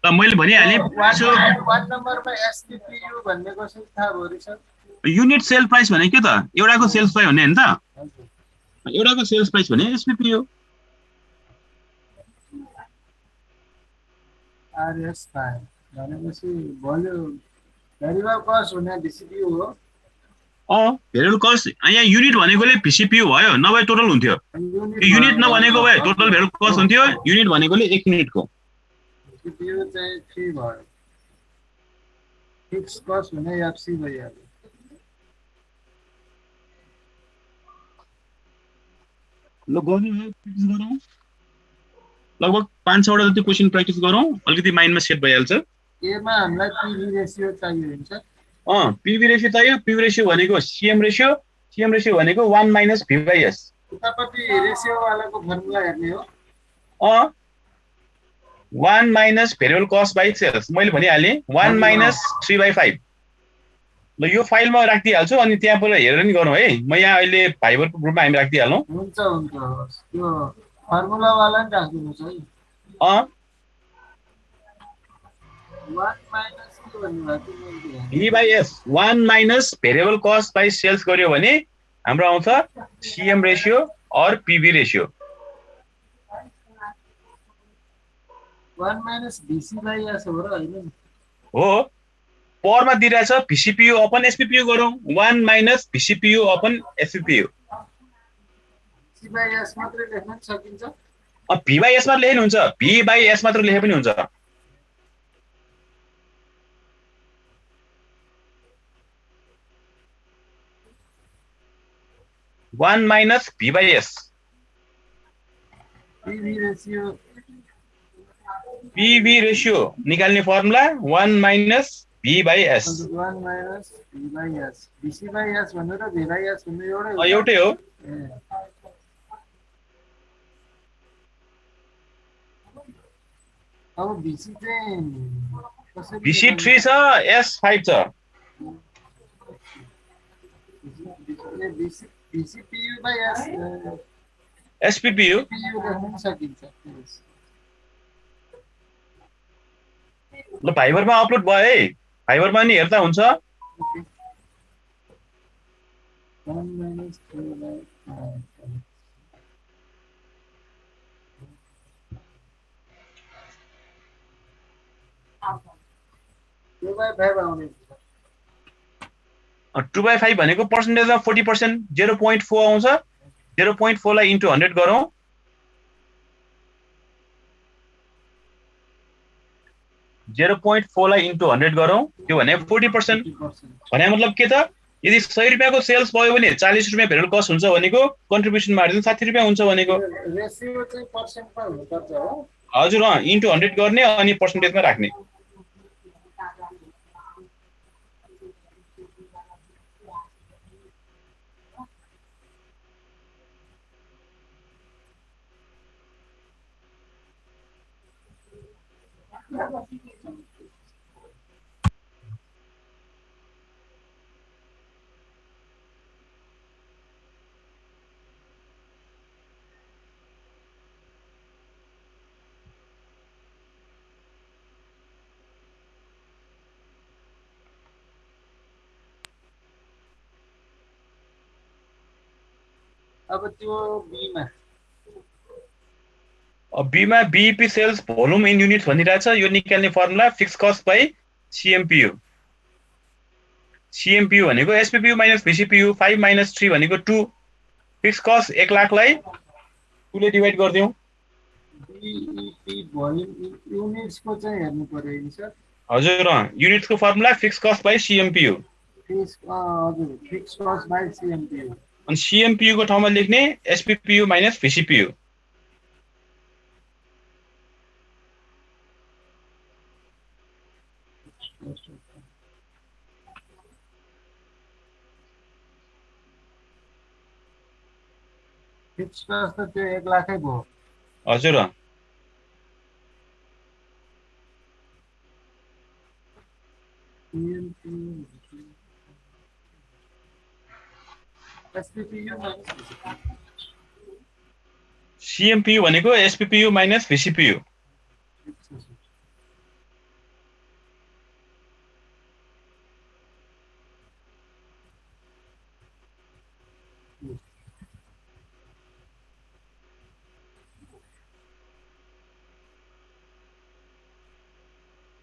Speaker 1: ल मैले भनिहालेँ।
Speaker 2: 1 नम्बरमा एसपीपीयू भन्नेको चाहिँ थाहा भयो रि सर?
Speaker 1: युनिट सेल प्राइस भने के त? एउटाको सेल्स प्राइस भन्ने हैन त? एउटाको सेल्स प्राइस भने एसपीपीयू।
Speaker 2: आरएस 5 भनेपछि भ्यालु भेरिएबल कस्ट हुने भीसीपीयू हो।
Speaker 1: भेरिएबल कस्ट यहाँ युनिट भनेकोले भीसीपीयू भयो, नभए टोटल हुन्थ्यो। युनिट नभनेको भए टोटल भेरिएबल कस्ट हुन्थ्यो, युनिट भनेकोले 1 युनिटको।
Speaker 2: भीसीपीयू चाहिँ 3 भयो। फिक्स कस्ट हुने एफसी भइहाल्यो।
Speaker 1: ल गर्नु, प्र्याक्टिस गरौँ। लगभग 5-6 वटा जति क्वेसन प्र्याक्टिस गरौँ, अलिकति माइन्डमा सेट भइहाल्छ।
Speaker 2: एमा हामीलाई पीवी रेशियो चाहियो हुन्छ।
Speaker 1: पीवी रेशियो चाहियो। पीवी रेशियो भनेको सीएम रेशियो, सीएम रेशियो भनेको 1 माइनस V/S।
Speaker 2: उतापट्टि रेशियो वालाको फर्मुला हेर्ने हो।
Speaker 1: 1 minus variable cost by sales. मैले भनिहालेँ 1 माइनस 3/5। ल यो फाइलमा राखिदिइहाल्छु, अनि त्यहाँबाट हेरेर नि गरौँ है। म यहाँ अहिले भाइबरको ग्रुपमा हामी राखिदिइहालौँ।
Speaker 2: हुन्छ त्यो फर्मुला वाला नि राखिदिनुहोस् है। 1 माइनस के भन्नुभएको
Speaker 1: V/S 1 minus variable cost by sales गर्यो भने हाम्रो आउँछ सीएम रेशियो और पीवी रेशियो।
Speaker 2: 1 माइनस VC/S हो र हैन?
Speaker 1: हो, परमा दिइरहेछ भीसीपीयू अपन एसपीपीयू गरौँ। 1 माइनस भीसीपीयू अपन एसपीपीयू।
Speaker 2: C/S मात्रै लेख्न सकिन्छ?
Speaker 1: V/S मात्र लेख्नु हुन्छ, V/S मात्र लेखे पनि हुन्छ। 1 माइनस V/S। पीवी रेशियो निकाल्ने formula 1 minus V/S।
Speaker 2: 1 minus V/S। VC/S भनेर V/S भन्ने
Speaker 1: एउटै हो।
Speaker 2: अब VC चाहिँ
Speaker 1: VC 3 छ, S 5 छ।
Speaker 2: VCPU/S
Speaker 1: SPPU
Speaker 2: लेख्न सकिन्छ।
Speaker 1: ल फाइबरमा अपलोड भयो है, फाइबरमा नि हेर्दा हुन्छ।
Speaker 2: 1 माइनस 3/5 आउने।
Speaker 1: 2/5 भनेको पर्सेन्टेजमा 40%, 0.4 आउँछ। 0.4 लाई इन्टु 100 गरौँ। 0.4 लाई इन्टु 100 गरौँ, त्यो भने 40%। भने मतलब के त? यदि 100 रुपैयाँको सेल्स भयो भने 40 रुपैयाँ भेरिएबल कस्ट हुन्छ भनेको कन्ट्रिब्युसन मार्जिन 60 रुपैयाँ हुन्छ भनेको।
Speaker 2: रेशियो चाहिँ पर्सेन्टमा हुनुपर्छ हो?
Speaker 1: हजुर, इन्टु 100 गर्ने अनि पर्सेन्टेजमा राख्ने।
Speaker 2: अब त्यो
Speaker 1: बीमा BEP sales volume in units भनिरहेछ। यो निकाल्ने formula fix cost by CMPU भनेको SPPU माइनस VCPU 5 माइनस 3 भनेको 2 फिक्स कस्ट 1 लाखलाई 2 ले डिवाइड गरिदिउँ
Speaker 2: बीईपी भोल्युम युनिट्सको चाहिँ हेर्नु पर्यो नि सर
Speaker 1: हजुर युनिट्सको formula fix cost by CMPU
Speaker 2: हजुर फिक्स कस्ट बाई CMPU
Speaker 1: अनि CMPU को ठाउँमा लेख्ने SPPU minus VCPU
Speaker 2: fix cost त त्यो 1 लाखै भयो
Speaker 1: हजुर
Speaker 2: SPPU माइनस
Speaker 1: CMPU भनेको SPPU माइनस VCPU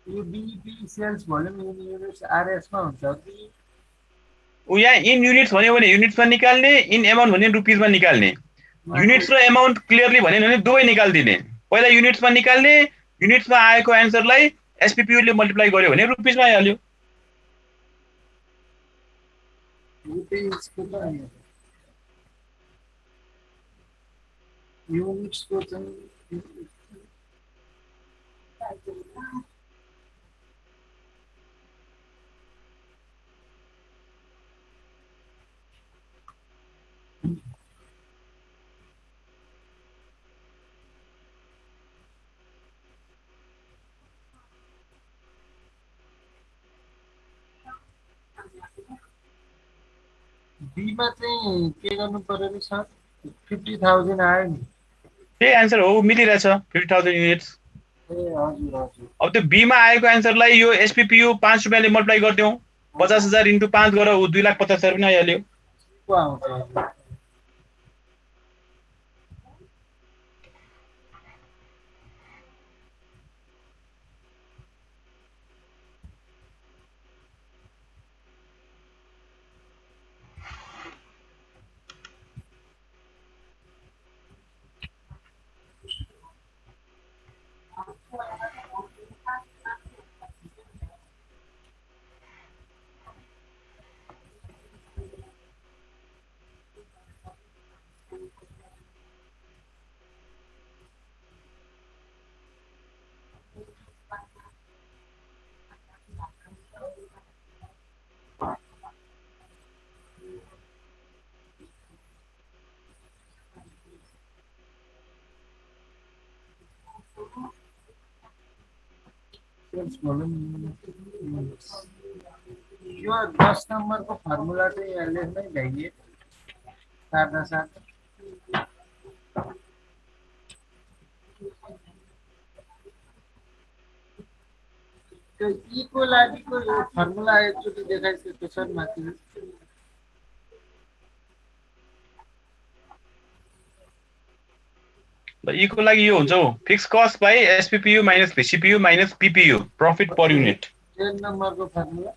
Speaker 2: यो BEP sales volume units RS मा हुन्छ कि
Speaker 1: यहाँ इन युनिट्स भन्यो भने युनिट्समा निकाल्ने इन एमाउन्ट भन्यो रुपिसमा निकाल्ने युनिट्स र एमाउन्ट क्लियरली भन्यो भने दुवै निकाल्दिने पहिला युनिट्समा निकाल्ने युनिट्समा आएको आन्सरलाई SPPU ले मल्टिप्लाई गर्यो भने रुपिसमा आइहाल्यो
Speaker 2: रुपिसको त युनिट्सको चाहिँ बीमा चाहिँ के गर्नु पर्यो नि सर 50,000 आयो नि
Speaker 1: त्यही आन्सर हो मिलिरहेछ 50,000 युनिट्स
Speaker 2: ए हजुर हजुर
Speaker 1: अब त्यो बीमा आएको आन्सरलाई यो SPPU 5 रुपैयाँले मल्टिप्लाई गरिदिउँ 50,000 इन्टु 5 गरेर 2,50,000 पनि आइहाल्यो
Speaker 2: को आउँछ सेल्स भोल्युम यो 10 नम्बरको फर्मुला चाहिँ यहाँ लेख्नै भ्याइए सादा सादा त्यो को लागिको यो फर्मुला एकचोटि देखाइसकेको छ माथि
Speaker 1: को लागि यो हुन्छ हौ fixed cost by SPPU minus VCPU minus PPU profit per unit
Speaker 2: 10 नम्बरको फर्मुला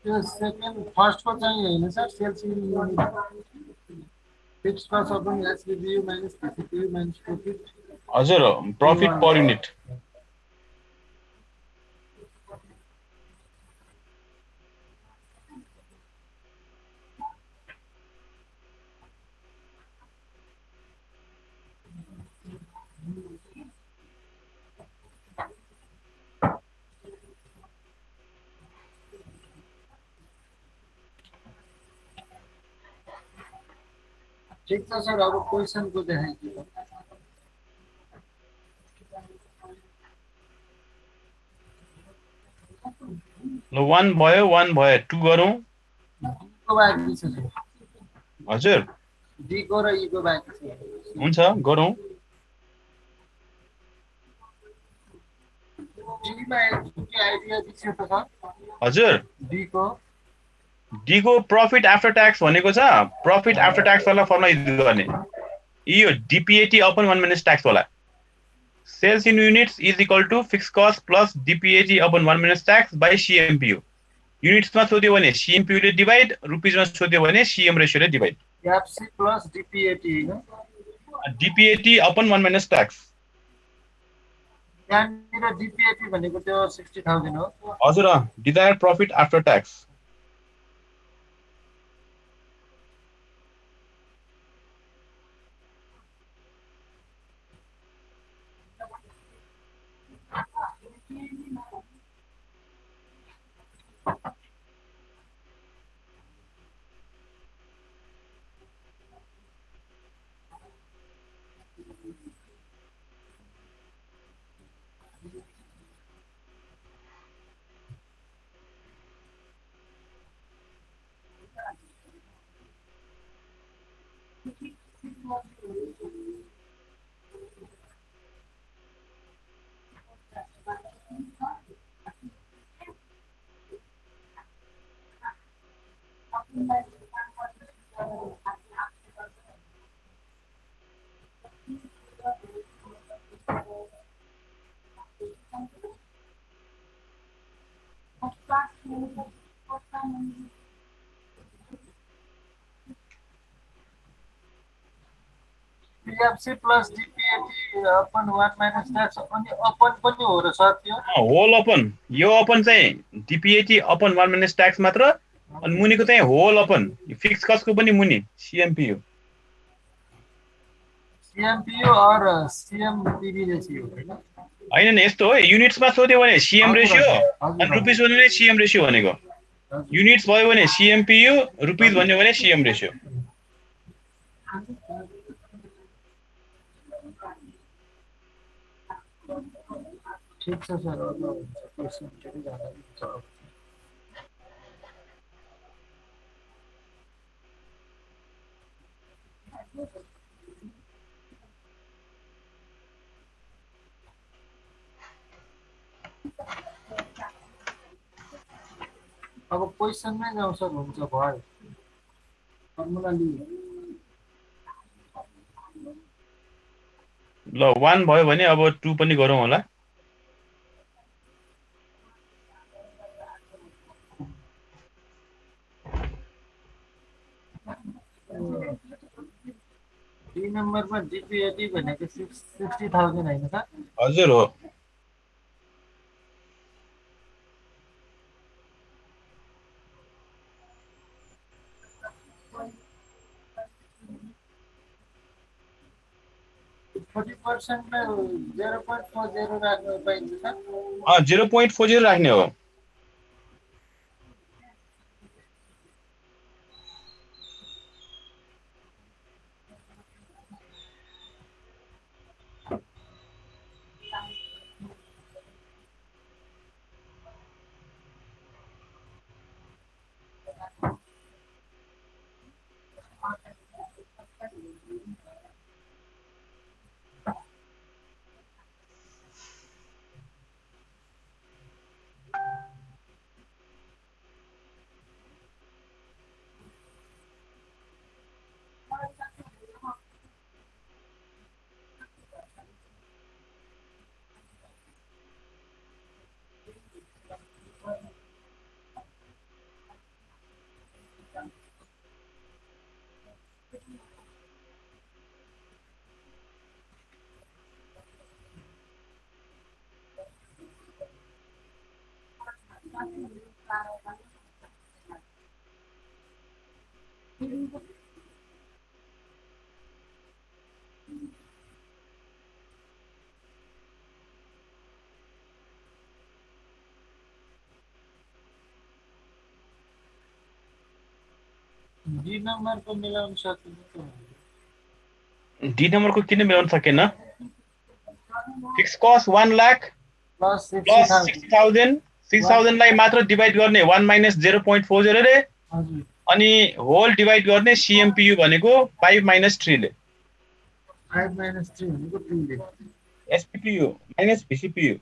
Speaker 2: त्यो सेकेन्ड फर्स्टको चाहिँ होइन sir sales unit fixed cost upon SPPU minus VCPU minus profit
Speaker 1: हजुर प्रॉफिट पर युनिट
Speaker 2: ठिक छ सर, अब क्वेसनको देखाइदिनु।
Speaker 1: ल 1 भयो 1 भयो 2 गरौँ।
Speaker 2: डीको बाँकी छ सर,
Speaker 1: हजुर
Speaker 2: डीको र ईको बाँकी छ।
Speaker 1: हुन्छ गरौँ।
Speaker 2: डीमा के आइडिया दिन्छ त सर?
Speaker 1: हजुर
Speaker 2: डीको
Speaker 1: डीको प्रफिट आफ्टर ट्याक्स भनेको छ। प्रफिट आफ्टर ट्याक्स वाला फर्मुला युज गर्ने यो डीपीएटी अपन 1 माइनस ट्याक्स वाला। Sales in units is equal to fix cost plus DPAT upon 1 minus tax by CMPU. युनिट्समा सोध्यो भने सीएमपीयूले डिभाइड, रुपिजमा सोध्यो भने सीएम रेशियोले डिभाइड।
Speaker 2: एफसी प्लस डीपीएटी हैन?
Speaker 1: DPAT upon 1 minus tax.
Speaker 2: त्यहाँनिर डीपीएटी भनेको त्यो 60,000 हो।
Speaker 1: हजुर desired profit after tax.
Speaker 2: FC plus DPAT upon 1 minus tax अनि अपन पनि हो र सर त्यो?
Speaker 1: Whole upon. यो अपन चाहिँ डीपीएटी अपन 1 माइनस ट्याक्स मात्र, अनि मुनिको चाहिँ होल अपन फिक्स कस्टको पनि मुनि सीएमपीयू।
Speaker 2: सीएमपीयू और सीएमपीबी रेशियो हैन?
Speaker 1: होइन नि यस्तो हो, युनिट्समा सोध्यो भने सीएम रेशियो अनि रुपिस भन्यो भने सीएम रेशियो भनेको। युनिट्स भयो भने सीएमपीयू, रुपिस भन्यो भने सीएम रेशियो।
Speaker 2: ठिक छ सर, अब हुन्छ क्वेसन फेरि जाँदा हुन्छ। अब क्वेसनमै जाउँ सर, हुन्छ भयो। फर्मुला लिऊ।
Speaker 1: ल 1 भयो भने अब 2 पनि गरौँ होला।
Speaker 2: डी नम्बरमा डीपीएटी भनेको 60,000 हैन सर?
Speaker 1: हजुर हो।
Speaker 2: फोर्टी पर्सेन्टमा 0.40 राख्नु पाइन्छ सर?
Speaker 1: 0.40 राख्ने हो।
Speaker 2: डी नम्बरको मिलाउन सकिन्छ?
Speaker 1: डी नम्बरको किन मिलाउन सकेन? Fix cost 1 lakh
Speaker 2: plus
Speaker 1: plus
Speaker 2: 60,000
Speaker 1: 60,000 लाई मात्र डिभाइड गर्ने 1 माइनस 0.40 ले,
Speaker 2: हजुर
Speaker 1: अनि होल डिभाइड गर्ने CMPU भनेको 5 माइनस 3 ले,
Speaker 2: 5 minus 3 भनेको 2 ले
Speaker 1: SPPU माइनस VCPU।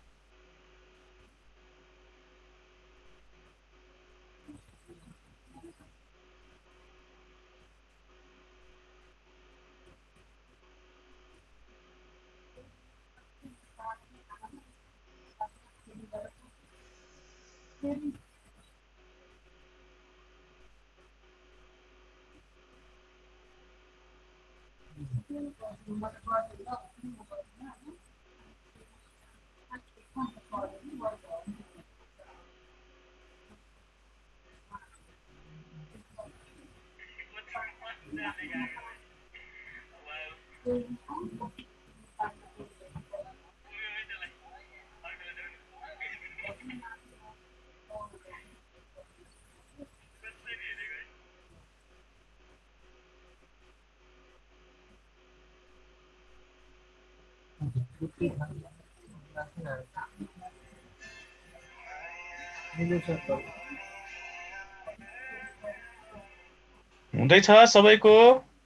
Speaker 1: हुँदैछ सबैको?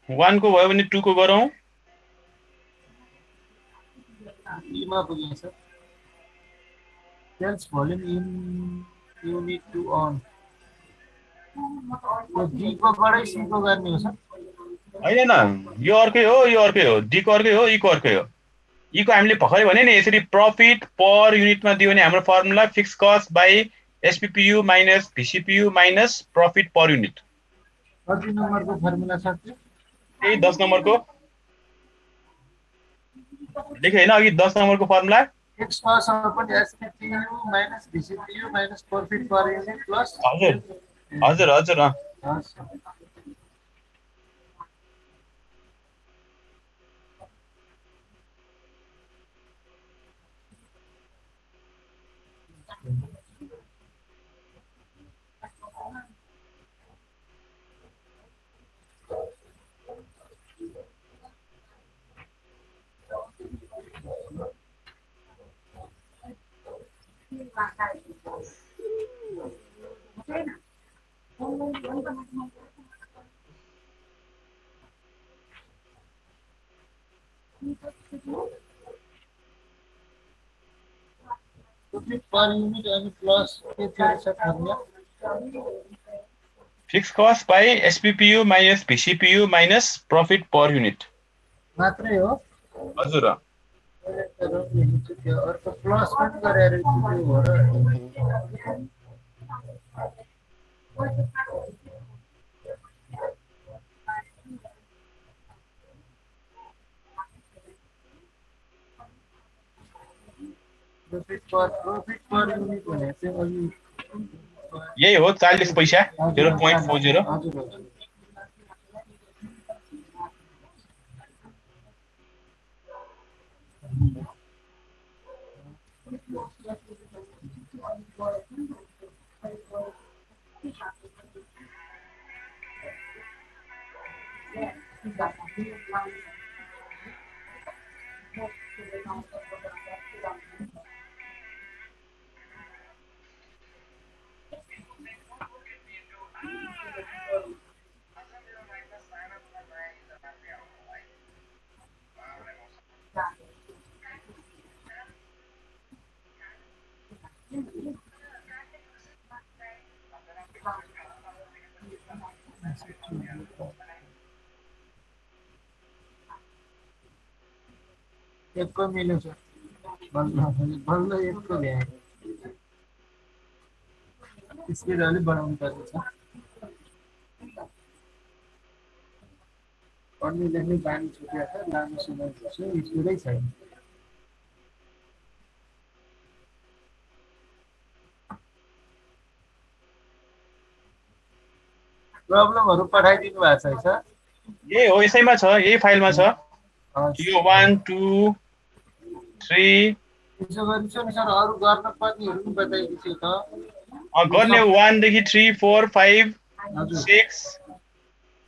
Speaker 1: 1 को भयो भने 2 को गरौँ।
Speaker 2: मा पुग्यो sir sales volume in unit to अन यो डी को बाटै सी को गर्ने हो सर
Speaker 1: हैन, यो अर्कै हो, यो अर्कै हो, डी को अर्कै हो, ई को अर्कै हो। ई को हामीले भर्खरै भने नि यसरी प्रॉफिट पर युनिटमा दियो भने हाम्रो formula fix cost by SPPU minus VCPU minus profit per unit.
Speaker 2: कति नम्बरको फर्मुला सर
Speaker 1: यही 10 नम्बरको लेखे हैन अघि 10 नम्बरको formula.
Speaker 2: Fix cost upon SPPU minus VCPU minus profit per unit plus
Speaker 1: हजुर हजुर हजुर
Speaker 2: प्रॉफिट पर युनिट अनि प्लस के थियो sir formula
Speaker 1: fix cost by SPPU minus VCPU minus profit per unit
Speaker 2: मात्रै हो
Speaker 1: हजुर।
Speaker 2: अर्को प्लस पनि गरेर हो र प्रॉफिट पर युनिट भने चाहिँ अलि
Speaker 1: यही हो 40 पैसा 0.40।
Speaker 2: हजुर एक को मिलो सर बल्ल एक को भ्याए स्पिड अलिक बढाउनु पर्छ पढ्ने लेख्ने बानी छुट्या छ लामो समय भयो स्कुलै छैन प्रब्लमहरु पठाइदिनु भएको छ सर
Speaker 1: यही हो, यसैमा छ, यही फाइलमा छ। यो 1 2 3
Speaker 2: त्यसो गरी सर अरु गर्न पर्नेहरु पनि बताइदिन्छु त
Speaker 1: गर्ने 1 देखि 3 4 5 6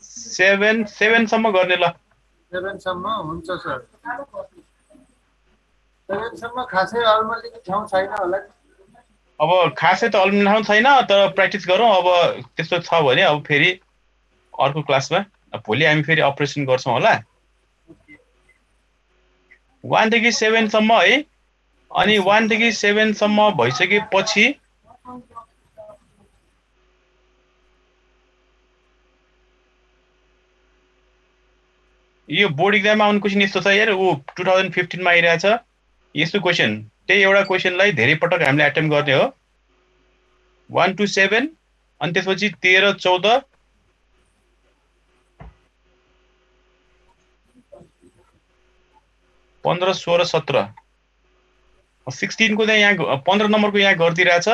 Speaker 1: 7 7 सम्म गर्ने ल।
Speaker 2: 7सम्म हुन्छ सर। 7सम्म खासै अल्मलीको ठाउँ छैन होला नि।
Speaker 1: अब खासै त अल्मिना छैन, तर प्र्याक्टिस गरौँ। अब त्यस्तो छ भने अब फेरि अर्को क्लासमा भोलि हामी फेरि अपरेसन गर्छौँ होला। 1 देखि 7 सम्म है। अनि 1 देखि 7 सम्म भइसकेपछि यो बोर्ड इक्जाममा आउने क्वेसन यस्तो छ यार, ऊ 2015 मा आइरहेछ यस्तो क्वेसन। त्यही एउटा क्वेसनलाई धेरै पटक हामीले एटेम्प गर्ने हो। 1 to 7 अनि त्यसपछि 13, 14, 15, 16, 17, 16 को चाहिँ यहाँ 15 नम्बरको यहाँ गरिदिइरहेछ,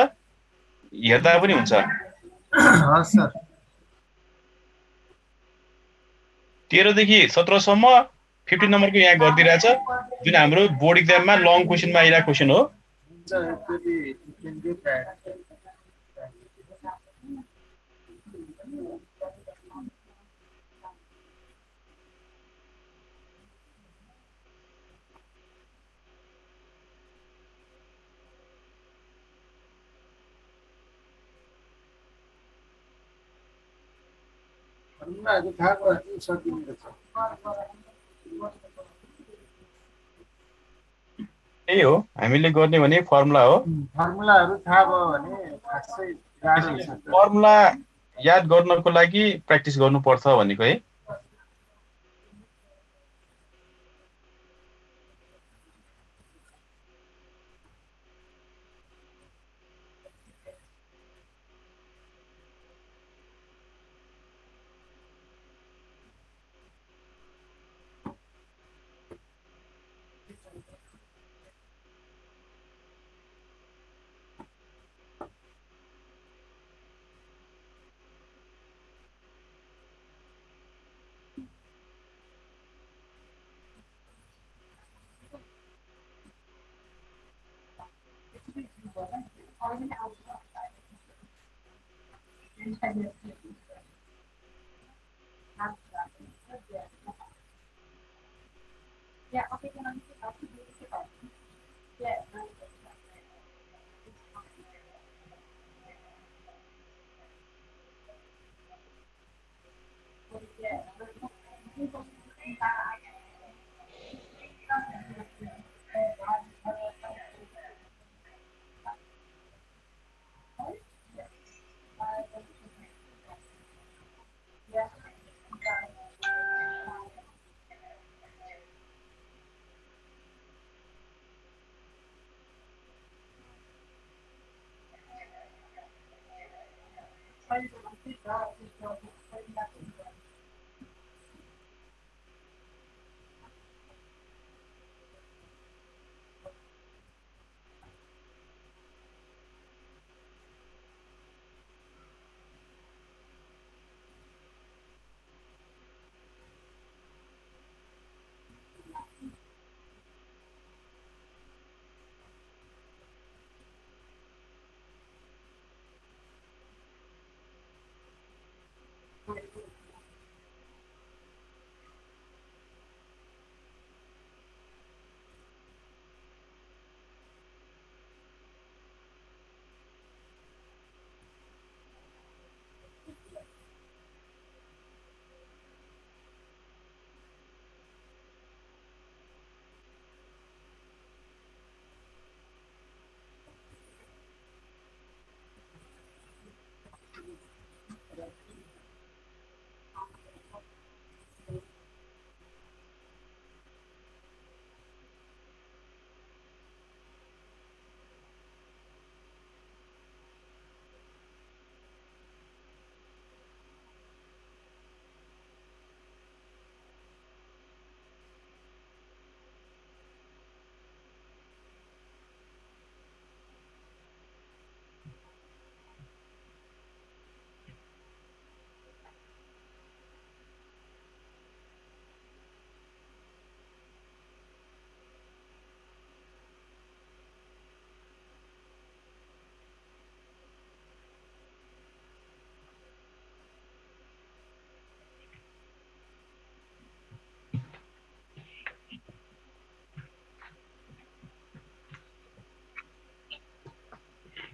Speaker 1: हेर्दा पनि हुन्छ।
Speaker 2: हस् सर।
Speaker 1: 13 देखि 17 सम्म 15 नम्बरको यहाँ गरिदिइरहेछ, जुन हाम्रो बोर्ड इक्जाममा लङ क्वेसनमा आइरहेको क्वेसन हो।
Speaker 2: हुन्छ actually you can do that. फर्मुलाहरू थाहा भयो भने सकिने रहेछ।
Speaker 1: त्यही हो हामीले गर्ने भने फर्मुला हो।
Speaker 2: फर्मुलाहरू थाहा भयो भने खासै गाह्रो हुन्छ।
Speaker 1: फर्मुला याद गर्नको लागि प्र्याक्टिस गर्नुपर्छ भनेको है।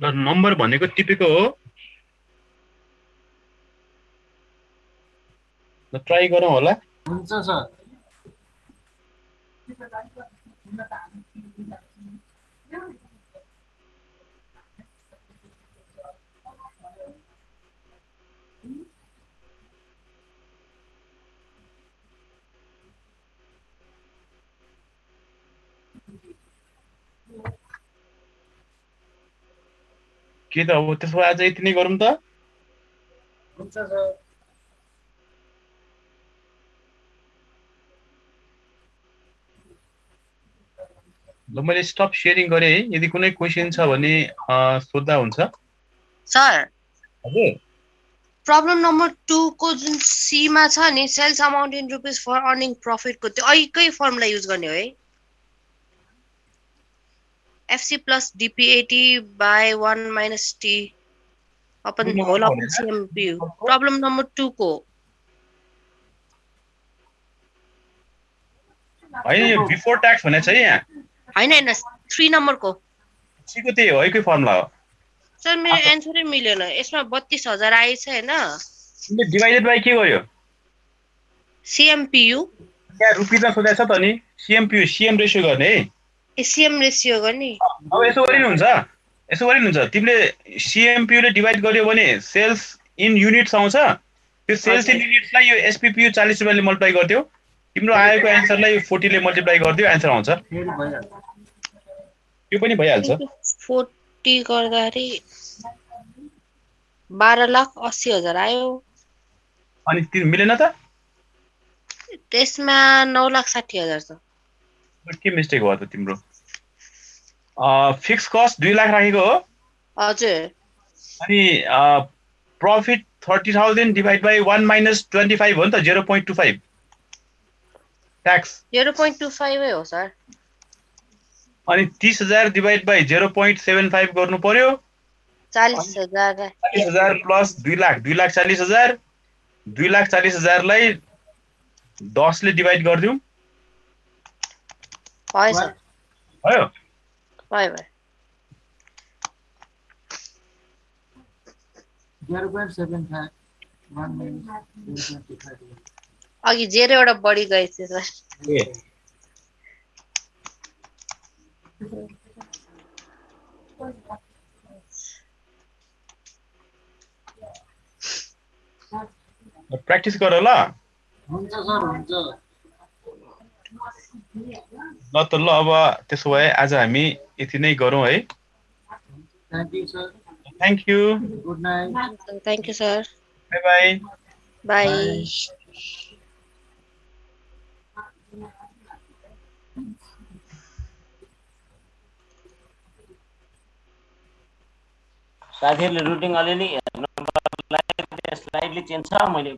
Speaker 1: ल नम्बर भनेको टिपेको हो। ल ट्राई गरौँ होला।
Speaker 2: हुन्छ सर।
Speaker 1: के त अब त्यसो भए आज यति नै गरौँ त।
Speaker 2: हुन्छ सर।
Speaker 1: ल मैले स्टप सेयरिङ गरेँ है। यदि कुनै क्वेसन छ भने सोध्दा हुन्छ।
Speaker 3: सर
Speaker 1: हजुर
Speaker 3: प्रब्लम नम्बर 2 को जुन सी मा छ नि sales amount in rupees for earning profit को त्यो एकै फर्मुला युज गर्ने हो है। FC plus DPAT by 1 minus T upon whole upon CMPU. Problem number 2 को
Speaker 1: होइन यो बिफोर ट्याक्स भनेको छ यहाँ।
Speaker 3: हैन 3 नम्बर को
Speaker 1: सी को त्यही हो, एकै फर्मुला हो।
Speaker 3: सर मेरो एन्सरै मिलेन। यसमा 32,000 आएछ हैन।
Speaker 1: तिमीले डिभाइडेड बाइ के गर्यो?
Speaker 3: सीएमपीयू
Speaker 1: यहाँ रुपिसमा सोधेको छ त नि। सीएमपीयू सीएम रेसियो गर्ने है।
Speaker 3: सीएम रेशियो गर्ने।
Speaker 1: अब यसो गरि नि हुन्छ, यसो गरि नि हुन्छ। तिमीले सीएमपीयू ले डिभाइड गर्यो भने सेल्स इन युनिट्स आउँछ। त्यो सेल्स इन युनिट्सलाई यो एसपीपीयू 40 रुपैयाँले मल्टिप्लाई गर्दियो, तिम्रो आएको एन्सरलाई 40 ले मल्टिप्लाई गर्दियो, एन्सर आउँछ। त्यो पनि भइहाल्छ।
Speaker 3: 40 गर्दाखेरि 12,80,000 आयो।
Speaker 1: अनि तिमी मिलेन त?
Speaker 3: त्यसमा 9,60,000 छ।
Speaker 1: के मिस्टेक भयो त तिम्रो? फिक्स कस्ट 2 लाख राखेको हो।
Speaker 3: हजुर।
Speaker 1: अनि प्रॉफिट 30,000 डिवाइड बाइ 1 माइनस 25 हो नि त, 0.25 ट्याक्स।
Speaker 3: 0.25 हो सर।
Speaker 1: अनि 30,000 डिवाइड बाइ 0.75 गर्नु पर्यो।
Speaker 3: 40,000
Speaker 1: 40,000 प्लस 2 लाख, 2,40,000। 2,40,000लाई 10 ले डिवाइड गरिदिउँ।
Speaker 3: भयो सर।
Speaker 1: भयो
Speaker 3: भयो।
Speaker 2: 0.75 1 minus 0.25
Speaker 3: अघि 0 एउटा बढी गएछ सर।
Speaker 1: प्र्याक्टिस गर ल।
Speaker 2: हुन्छ सर हुन्छ।
Speaker 1: ल त ल अब त्यसो भए आज हामी यति नै गरौँ है।
Speaker 2: Thank you sir.
Speaker 1: Thank you.
Speaker 2: Good night.
Speaker 3: Thank you sir.
Speaker 1: By by.
Speaker 3: By.
Speaker 4: साथीहरूले रुटिन अलिअलि हेर्नु स्लाइडली चेन्ज छ मैले